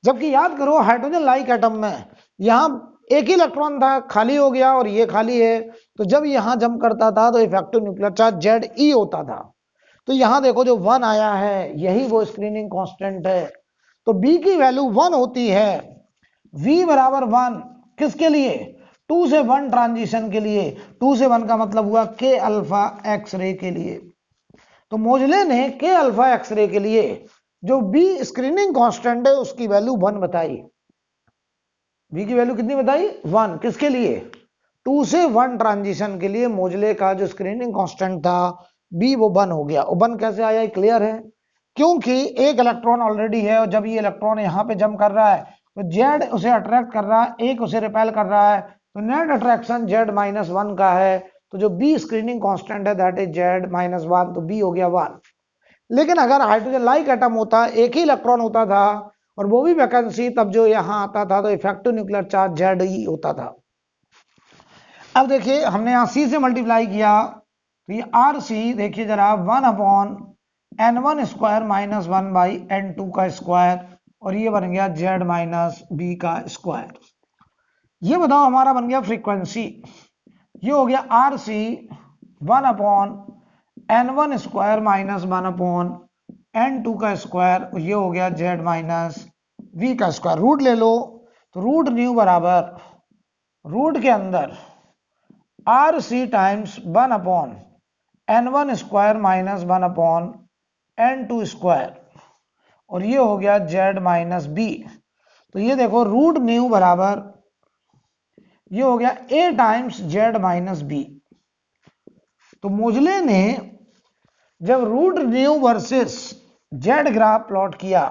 जबकि याद करो हाइड्रोजन लाइक एटम में यहां एक ही इलेक्ट्रॉन था, खाली हो गया और ये खाली है, तो जब यहां जंप करता था तो इफेक्टिव न्यूक्लियर चार्ज जेड ई होता था। तो यहां देखो जो 1 आया है यही वो स्क्रीनिंग कांस्टेंट है, तो बी की वैल्यू 1 होती है। v बराबर 1 किसके लिए? 2 से 1 ट्रांजिशन के लिए। 2 से 1 का मतलब हुआ के अल्फा एक्स रे के लिए। तो मोजले ने के अल्फा एक्स रे के लिए जो बी स्क्रीनिंग कांस्टेंट है उसकी वैल्यू 1 बताई। बी की वैल्यू कितनी बताई? 1। किसके लिए? 2 से 1 ट्रांजिशन के लिए मोजले का जो स्क्रीनिंग कांस्टेंट था बी वो 1 हो गया। 1 कैसे आया? क्लियर है, क्योंकि एक इलेक्ट्रॉन ऑलरेडी है और जब ये इलेक्ट्रॉन यहां पे जंप कर रहा है तो जेड उसे अट्रैक्ट कर रहा है, एक उसे रिपेल कर रहा है, तो नेट अट्रैक्शन जेड माइनस 1 का है, तो जो बी स्क्रीनिंग कांस्टेंट है दैट इज जेड माइनस 1, तो बी हो गया 1। लेकिन अगर हाइड्रोजन लाइक एटम होता, एक ही इलेक्ट्रॉन होता था और वो भी वैकेंसी, तब जो यहां आता था तो इफेक्टिव न्यूक्लियर चार्ज जेड ही होता था। अब देखिए हमने यहां सी से मल्टीप्लाई किया तो ये आर सी देखिए जरा 1/n1 स्क्वायर माइनस 1/n2 का स्क्वायर, और ये बन गया जेड माइनस बी का स्क्वायर। ये बताओ हमारा बन गया फ्रीक्वेंसी, ये हो गया are C 1/n1 square minus 1/n2 का स्क्वायर, ये हो गया जेड माइनस वी का स्क्वायर। रूट ले लो तो रूट न्यू बराबर रूट के अंदर R C times 1/n1 square minus 1/n2 square, और ये हो गया जेड माइनस बी। तो ये देखो रूट न्यू बराबर ये हो गया A times Z minus B. तो मोजले ने जब root nu versus Z graph plot किया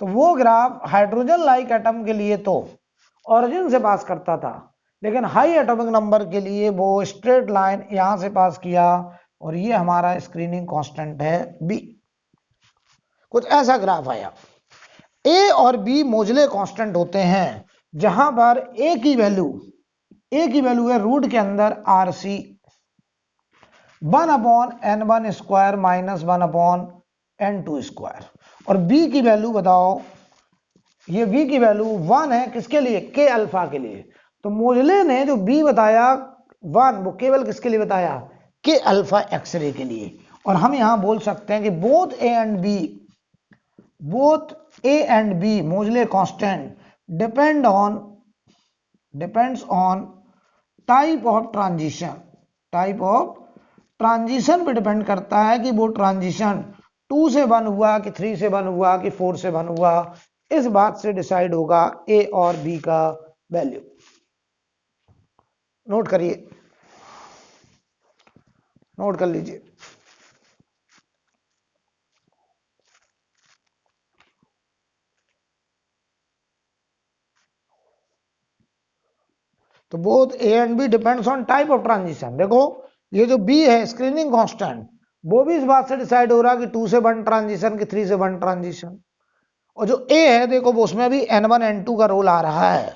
तो वो ग्राफ हाइड्रोजन लाइक एटम के लिए तो ओरिजिन से पास करता था, लेकिन हाई एटॉमिक नंबर के लिए वो स्ट्रेट लाइन यहां से पास किया, और ये हमारा स्क्रीनिंग कांस्टेंट है बी। कुछ ऐसा ग्राफ आया। ए और बी मोजले कांस्टेंट होते हैं जहां पर ए की वैल्यू है रूट के अंदर R C 1/n1 square minus 1/n2 square, और बी की वैल्यू बताओ, ये बी की वैल्यू 1 है किसके लिए? के अल्फा के लिए। तो मोजले ने जो बी बताया 1 वो केवल किसके लिए बताया? के अल्फा एक्सरे के लिए। और हम यहां बोल सकते हैं कि बोथ ए एंड बी मोजले constant depends on type of transition पे डिपेंड करता है कि वो ट्रांजिशन 2 से 1 हुआ कि 3 से 1 हुआ कि 4 से 1 हुआ। इस बात से डिसाइड होगा ए और बी का वैल्यू। नोट करिए, नोट कर लीजिए। तो both A and B depends on type of transition. देखो ये जो बी है स्क्रीनिंग कांस्टेंट, वो भी इस बात से डिसाइड हो रहा कि 2 से 1 ट्रांजिशन कि 3 से 1 ट्रांजिशन। और जो ए है देखो उसमें भी N1 N2 का रोल आ रहा है,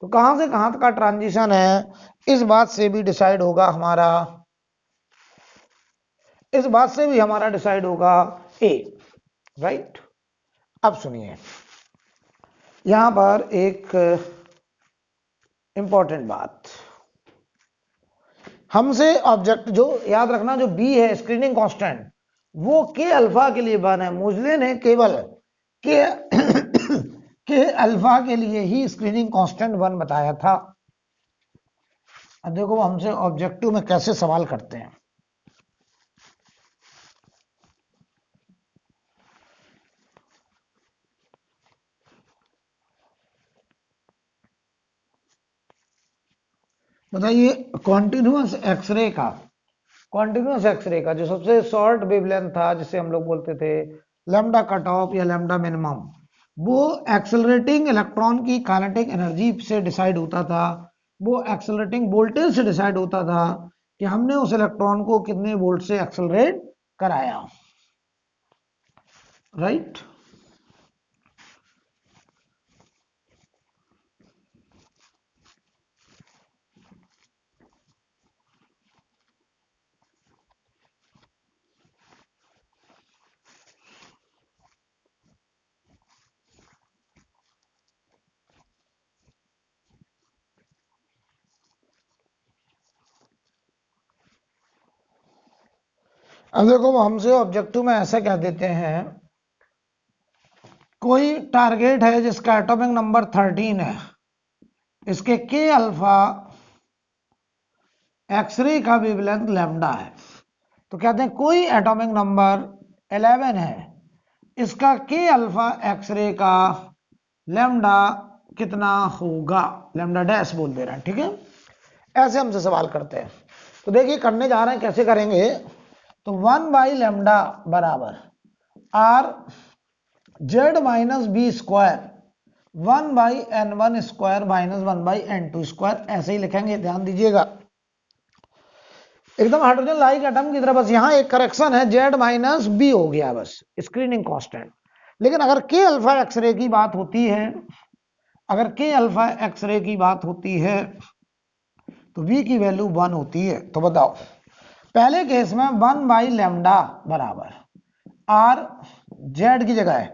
तो कहां से कहां तक का ट्रांजिशन है इस बात से भी डिसाइड होगा हमारा, इस बात से भी हमारा डिसाइड होगा ए, राइट। अब सुनिए यहां पर एक इंपॉर्टेंट बात, हमसे ऑब्जेक्ट जो याद रखना, जो बी है स्क्रीनिंग कांस्टेंट, वो के अल्फा के लिए बन है। मोजले ने केवल के के अल्फा के लिए ही स्क्रीनिंग कांस्टेंट 1 बताया था। अब देखो हमसे ऑब्जेक्टिव में कैसे सवाल करते हैं। बताइए कॉन्टिन्यूअस एक्सरे का, कॉन्टिन्यूअस एक्सरे का जो सबसे शॉर्ट वेवलेंथ था जिसे हम लोग बोलते थे लैम्डा कट ऑफ या लैम्डा मिनिमम, वो एक्सेलरेटिंग इलेक्ट्रॉन की काइनेटिक एनर्जी से डिसाइड होता था, वो एक्सेलरेटिंग वोल्टेज से डिसाइड होता था कि हमने उस इलेक्ट्रॉन को कितने वोल्ट से एक्सेलरेट कराया, राइट। अब देखो हमसे ऑब्जेक्टिव में ऐसा कह देते हैं, कोई टारगेट है जिसका एटॉमिक नंबर 13 है, इसके के अल्फा एक्सरे का वेवलेंथ लैम्डा है, तो कहते हैं कोई एटॉमिक नंबर 11 है, इसका के अल्फा एक्सरे का लैम्डा कितना होगा, लैम्डा डैश बोल दे रहे हैं, ठीक है। ऐसे हमसे सवाल करते हैं, तो देखिए करने जा रहे हैं, कैसे करेंगे, तो 1 बाई लैम्डा बराबर R Z minus B square 1 by N1 square minus 1 by N2 square, ऐसे ही लिखेंगे, ध्यान दीजिएगा एकदम हाइड्रोजन लाइक एटम की तरह। बस यहां एक करेक्शन है, जेड माइनस बी हो गया बस स्क्रीनिंग कांस्टेंट। लेकिन अगर के अल्फा एक्सरे की बात होती है, अगर के अल्फा एक्सरे की बात होती है तो v की वैल्यू 1 होती है। तो बताओ पहले केस में 1 बाई लैम्डा बराबर आर जेड की जगह है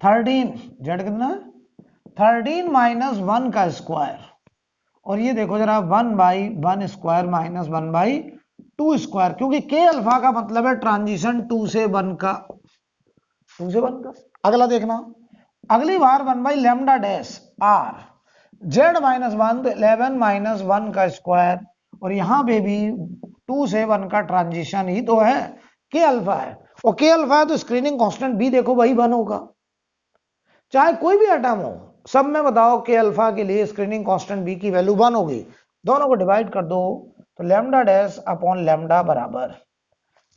13, जेड कितना है 13 माइनस 1 का स्क्वायर, और ये देखो जरा 1 by 1 square minus 1 by 2 square, क्योंकि के अल्फा का मतलब है ट्रांजिशन 2 से 1 का, 2 से 1 का। अगला देखना, अगली बार 1 by lambda dash are Z minus 1, तो 11 माइनस 1 का स्क्वायर, और यहां पे भी 2 से 1 का ट्रांजिशन ही तो है, के अल्फा है, और के अल्फा है तो स्क्रीनिंग कांस्टेंट भी देखो वही 1 होगा, चाहे कोई भी एटम हो। सब में बताओ के अल्फा के लिए स्क्रीनिंग कांस्टेंट बी की वैल्यू 1 होगी, दोनों को डिवाइड कर दो, तो लैम्डा डैश अपॉन लैम्डा बराबर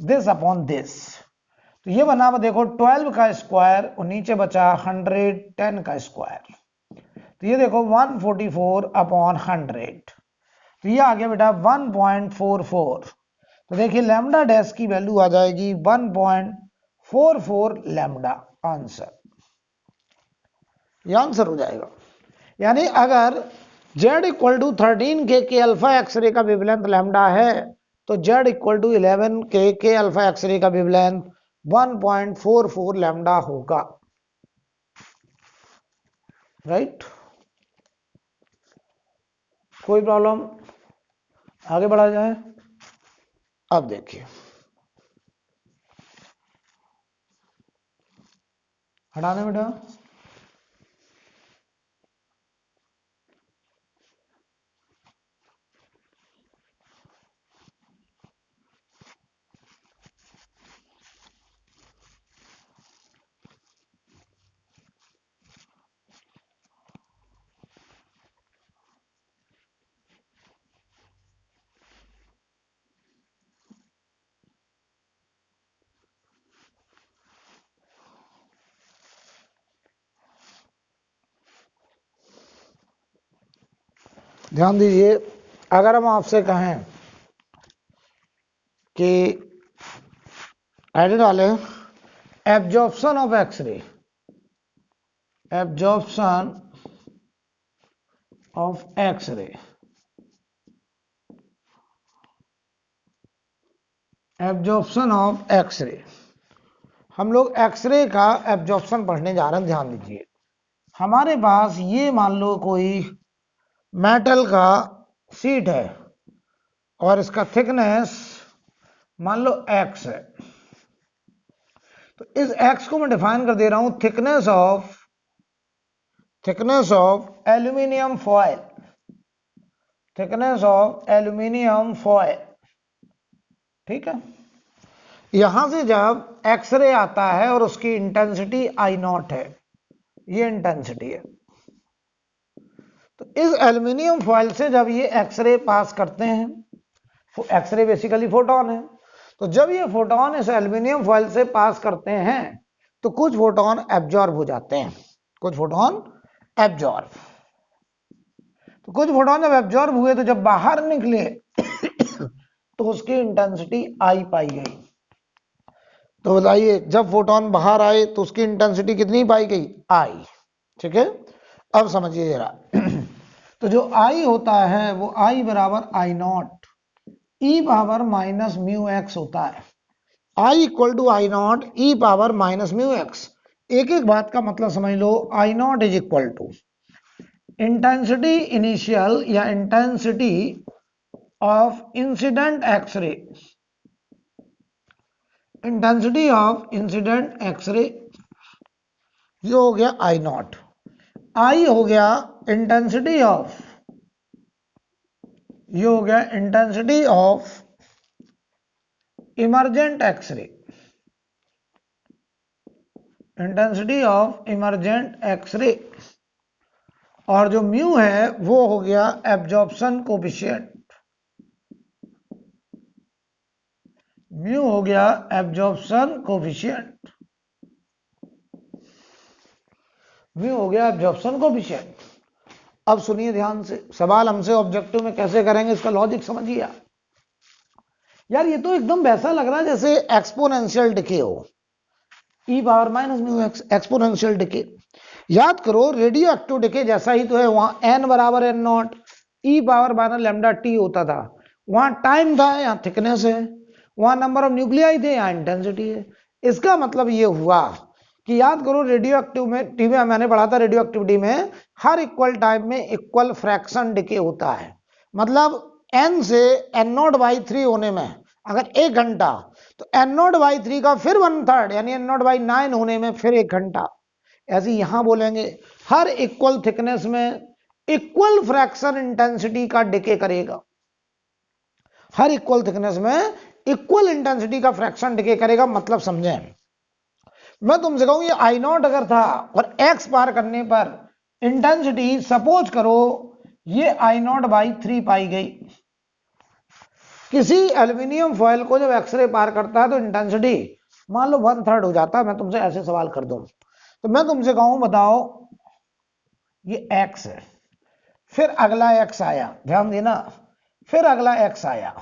दिस अपॉन दिस, तो ये बना देखो 12 का स्क्वायर और नीचे बचा 110 का स्क्वायर, तो ये देखो 144 अपॉन 100, तो ये आ गया बेटा 1.44, तो देखिए लैम्डा डैश की वैल्यू आ जाएगी 1.44 लैम्डा, आंसर, ये आंसर हो जाएगा। यानी अगर z इक्वल टू 13 के अल्फा एक्सरे का वेवलेंथ लैम्डा है, तो z इक्वल टू 11 के अल्फा एक्सरे का वेवलेंथ 1.44 लैम्डा होगा, राइट। कोई प्रॉब्लम, आगे बढ़ा जाए। अब देखिए हटाने बेटा, ध्यान दीजिए, अगर हम आपसे कहें कि एडिट डालें absorption of x-ray, absorption of x-ray, absorption of x-ray, हम लोग एक्सरे का एब्जॉर्प्शन पढ़ने जा रहे हैं। ध्यान दीजिए, हमारे पास ये मान लो कोई मेटल का शीट है और इसका थिकनेस मान लो x है, तो इस x को मैं डिफाइन कर दे रहा हूं thickness of aluminium foil, thickness of aluminium foil. ठीक है, यहां से जब एक्सरे आता है और उसकी इंटेंसिटी I0 है, ये इंटेंसिटी है, तो इस एल्यूमिनियम फॉयल से जब ये एक्सरे पास करते हैं, एक्सरे बेसिकली फोटोन है, तो जब ये फोटोन इस एल्यूमिनियम फॉयल से पास करते हैं तो कुछ फोटोन एब्जॉर्ब हो जाते हैं, कुछ फोटोन एब्जॉर्ब, तो कुछ फोटोन जब एब्जॉर्ब हुए तो जब बाहर निकले तो उसकी इंटेंसिटी I पाई गई। तो बताइए, जब फोटोन बाहर आए तो उसकी इंटेंसिटी कितनी पाई गई? I। ठीक है, अब समझिए जरा तो जो I होता है वो I बराबर I0 e power minus mu x होता है। I equal to I0 e power minus mu x. एक एक बात का मतलब समझ लो। I0 is equal to intensity initial या intensity of incident X-ray, intensity of incident X-ray, ये हो गया I0। I हो गया इंटेंसिटी ऑफ, ये हो गया intensity of emergent x-ray, intensity of emergent x-ray, और जो म्यू है वो हो गया एब्जॉर्प्शन कोफिशिएंट, म्यू हो गया एब्जॉर्प्शन कोफिशिएंट, म्यू हो गया एब्जॉर्प्शन कोफिशिएंट। अब सुनिए ध्यान से, सवाल हमसे ऑब्जेक्टिव में कैसे करेंगे इसका लॉजिक समझिए यार। ये तो एकदम वैसा लग रहा है जैसे एक्सपोनेंशियल डिके हो, e power minus mu x, exponential decay. याद करो रेडियो एक्टिव डिके जैसा ही तो है, वहां एन बराबर N naught E power minus lambda T होता था, वहां टाइम था, यहाँ थिकनेस है, वहां नंबर ऑफ न्यूक्लियाई थे, यहाँ इंटेंसिटी है। इसका मतलब ये हुआ कि याद करो रेडियो एक्टिविटी में मैंने पढ़ा था, रेडियो एक्टिविटी में हर इक्वल टाइम में इक्वल फ्रैक्शन डिके होता है। मतलब n से n0/3 होने में अगर 1 घंटा, तो n0/3 का फिर 1/3 यानी n0/9 होने में फिर 1 घंटा। ऐसे यहां बोलेंगे हर इक्वल थिकनेस में इक्वल फ्रैक्शन इंटेंसिटी का डिके करेगा, हर इक्वल थिकनेस में इक्वल इंटेंसिटी का फ्रैक्शन डिके करेगा। मतलब समझें, मैं तुमसे कहूं ये I0 अगर था और x पार करने पर इंटेंसिटी सपोज करो ये I0/3 पाई गई, किसी एल्यूमिनियम फॉयल को जब एक्सरे पार करता है तो इंटेंसिटी मान लो 1/3 हो जाता है। मैं तुमसे ऐसे सवाल कर दूं तो मैं तुमसे कहूं बताओ ये x है, फिर अगला x आया, ध्यान देना, फिर अगला x आया,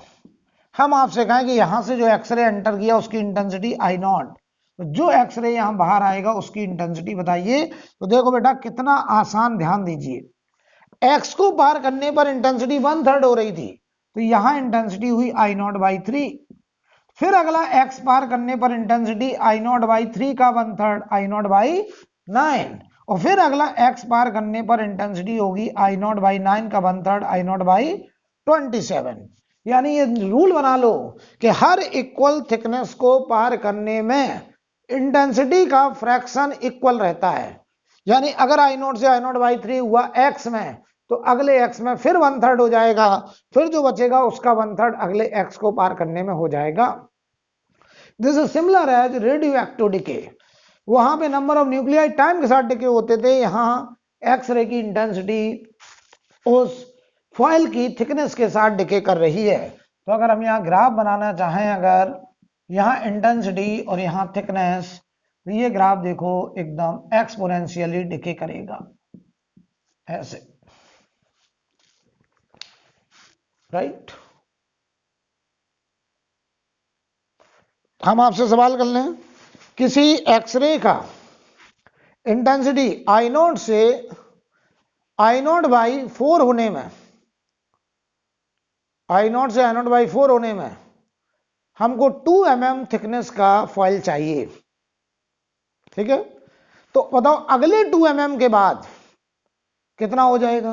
हम आपसे कहें कि यहां से जो एक्सरे एंटर किया उसकी इंटेंसिटी I0, तो जो एक्सरे यहां बाहर आएगा उसकी इंटेंसिटी बताइए। तो देखो बेटा कितना आसान, ध्यान दीजिए, x को पार करने पर इंटेंसिटी 1/3 हो रही थी, तो यहां इंटेंसिटी हुई I0/3। फिर अगला x पार करने पर इंटेंसिटी I0/3 का 1/3 I0/9, और फिर अगला x पार करने पर इंटेंसिटी होगी I0/9 का 1/3 I0/27। यानी ये रूल बना लो कि हर इक्वल थिकनेस को पार करने में इंटेंसिटी का फ्रैक्शन इक्वल रहता है। यानी अगर I0 से I0/3 हुआ x में, तो अगले x में फिर 1/3 हो जाएगा, फिर जो बचेगा उसका 1/3 अगले x को पार करने में हो जाएगा। This is similar as radioactive decay, वहां पे नंबर ऑफ न्यूक्लियाई टाइम के साथ डिके होते थे, यहां एक्सरे की इंटेंसिटी उस फॉयल की थिकनेस के साथ डिके कर रही है। तो अगर हम यहाँ ग्राफ बनाना चाहें, अगर यहाँ इंटेंसिटी और यहाँ थिकनेस, तो ये ग्राफ देखो एकदम एक्सपोनेंशियली डिके करेगा ऐसे। राइट। हम आपसे सवाल कर लें, किसी एक्सरे का इंटेंसिटी आई नॉट से आई नॉट बाई 4 होने में, आई नॉट से आई नॉट बाई 4 होने में हमको 2 mm थिकनेस का फॉइल चाहिए, ठीक है। तो बताओ अगले 2 mm के बाद कितना हो जाएगा?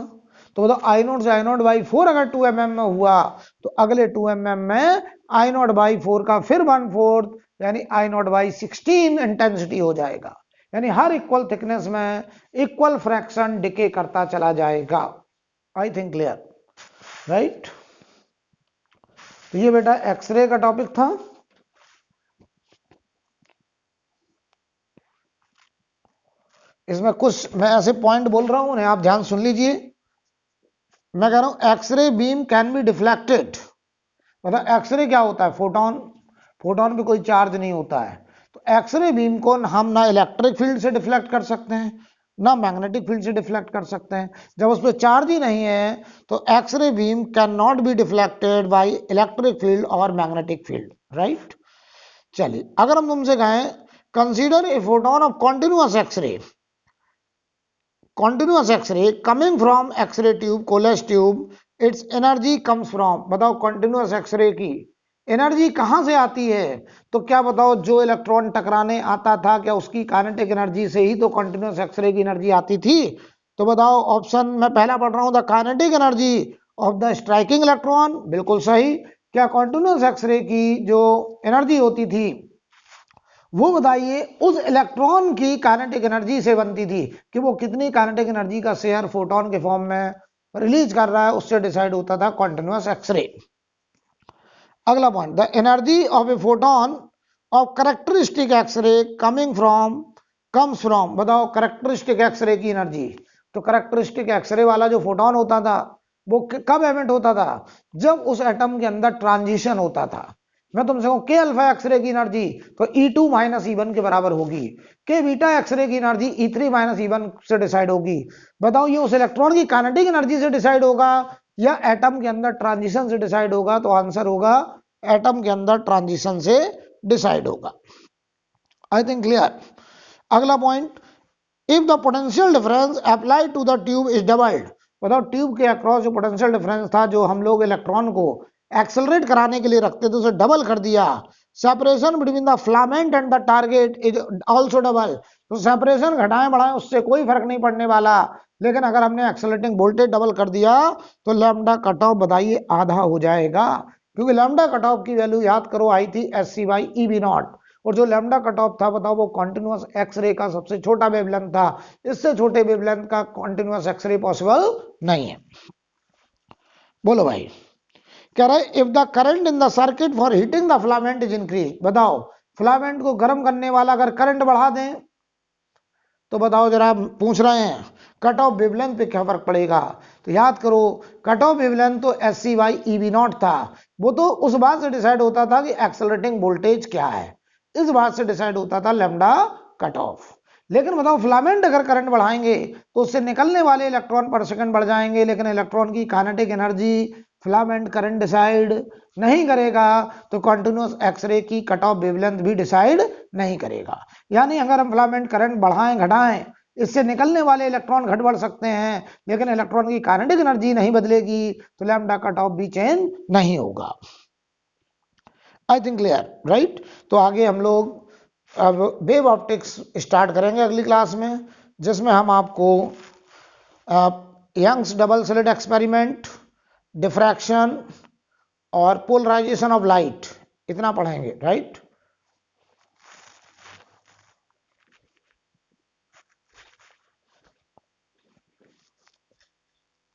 तो बताओ आई नॉट से आई नॉट बाई 4 अगर 2 mm में हुआ तो अगले 2 mm में आई नॉट बाई 4 का फिर 1/4 यानी आई नॉट बाई 16 इंटेंसिटी हो जाएगा। यानी हर इक्वल थिकनेस में इक्वल फ्रैक्शन डिके करता चला जाएगा। आई थिंक क्लियर, राइट। तो ये बेटा एक्सरे का टॉपिक था। इसमें कुछ मैं ऐसे पॉइंट बोल रहा हूं, उन्हें आप ध्यान सुन लीजिए। मैं कह रहा हूं x-ray beam can be deflected. मतलब एक्सरे क्या होता है? फोटोन, फोटोन पे कोई चार्ज नहीं होता है। तो एक्सरे बीम को हम ना इलेक्ट्रिक फील्ड से डिफ्लेक्ट कर सकते हैं ना मैग्नेटिक फील्ड से डिफ्लेक्ट कर सकते हैं। जब उस पर चार्ज ही नहीं है तो x-ray beam cannot be deflected by electric field और मैग्नेटिक फील्ड, राइट। चलिए अगर हम तुमसे कहें consider a photon of continuous x-ray coming from x-ray tube, Coles tube, its energy comes from, बताओ continuous x-ray की एनर्जी कहां से आती है? तो क्या बताओ जो इलेक्ट्रॉन टकराने आता था क्या उसकी काइनेटिक एनर्जी से ही तो कंटिन्यूअस एक्सरे की एनर्जी आती थी? तो बताओ ऑप्शन में पहला पढ़ रहा हूं, the kinetic energy of the striking electron, बिल्कुल सही। क्या कंटिन्यूअस एक्सरे की जो एनर्जी होती थी वो बताइए उस इलेक्ट्रॉन की काइनेटिक एनर्जी से बनती थी कि वो कितनी काइनेटिक एनर्जी का शेयर फोटोन के फॉर्म में रिलीज कर रहा है, उससे डिसाइड होता था कंटिन्यूअस एक्सरे। अगला point, the energy of a photon of characteristic x-ray coming from comes from, बताओ कैरेक्टरिस्टिक एक्सरे की एनर्जी। तो कैरेक्टरिस्टिक एक्सरे वाला जो फोटोन होता था वो कब एमिट होता था? जब उस एटम के अंदर ट्रांजिशन होता था। मैं तुमसे कहूं के अल्फा एक्सरे की एनर्जी तो E2 माइनस E1 के बराबर होगी, के बीटा एक्सरे की एनर्जी E3 माइनस E1 से डिसाइड होगी। बताओ ये उस इलेक्ट्रॉन की काइनेटिक एनर्जी से डिसाइड होगा या एटम के अंदर ट्रांजिशन से डिसाइड होगा? तो आंसर होगा एटम के अंदर ट्रांजिशन से डिसाइड होगा। I think clear. अगला point, if the potential difference applied to the tube is doubled, बताओ ट्यूब के अक्रॉस जो पोटेंशियल डिफरेंस था जो हम लोग इलेक्ट्रॉन को एक्सेलरेट कराने के लिए रखते थे उसे डबल कर दिया, separation between the filament and the target is also double. तो सेपरेशन घटाएं बढ़ाएं उससे कोई फर्क नहीं पड़ने वाला, लेकिन अगर हमने एक्सेलरेटिंग वोल्टेज डबल कर दिया तो लैम्डा कट ऑफ बताइए आधा हो जाएगा, क्योंकि लैम्डा कट ऑफ की वैल्यू याद करो आई थी SC बाई EB नॉट, और जो लैम्डा कट ऑफ था बताओ वो कॉन्टिन्यूअस एक्सरे का सबसे छोटा वेवलेंथ था। इससे छोटे वेवलेंथ का कॉन्टिन्यूअस एक्सरे पॉसिबल नहीं है। बोलो भाई, कह रहे if the current in the circuit for heating the filament is increase, बताओ फिलामेंट को गर्म करने वाला अगर करंट बढ़ा दें तो बताओ जरा, पूछ रहे हैं कट ऑफ वेवलेंथ पे क्या फर्क पड़ेगा? तो याद करो कट ऑफ वेवलेंथ तो SC बाई EB नॉट था, वो तो उस बात से डिसाइड होता था कि एक्सेलरेटिंग वोल्टेज क्या है, इस बात से डिसाइड होता था लैम्डा कट ऑफ। लेकिन बताओ फिलामेंट अगर करंट बढ़ाएंगे तो उससे निकलने वाले इलेक्ट्रॉन पर सेकंड बढ़ जाएंगे, लेकिन इलेक्ट्रॉन की kinetic energy filament current decide नहीं करेगा, तो कंटिन्यूअस एक्सरे की कट ऑफ वेवलेंथ भी डिसाइड नहीं करेगा। यानी अगर हम फिलामेंट करंट बढ़ाएं घटाएं इससे निकलने वाले इलेक्ट्रॉन घट बढ़ सकते हैं, लेकिन इलेक्ट्रॉन की काइनेटिक एनर्जी नहीं बदलेगी तो लैम्डा कट ऑफ भी चेंज नहीं होगा। I think clear, right. तो आगे हम लोग अब वेव ऑप्टिक्स स्टार्ट करेंगे अगली क्लास में, जिसमें हम आपको Young's double slit experiment, diffraction और पोलराइजेशन ऑफ लाइट इतना पढ़ेंगे, राइट।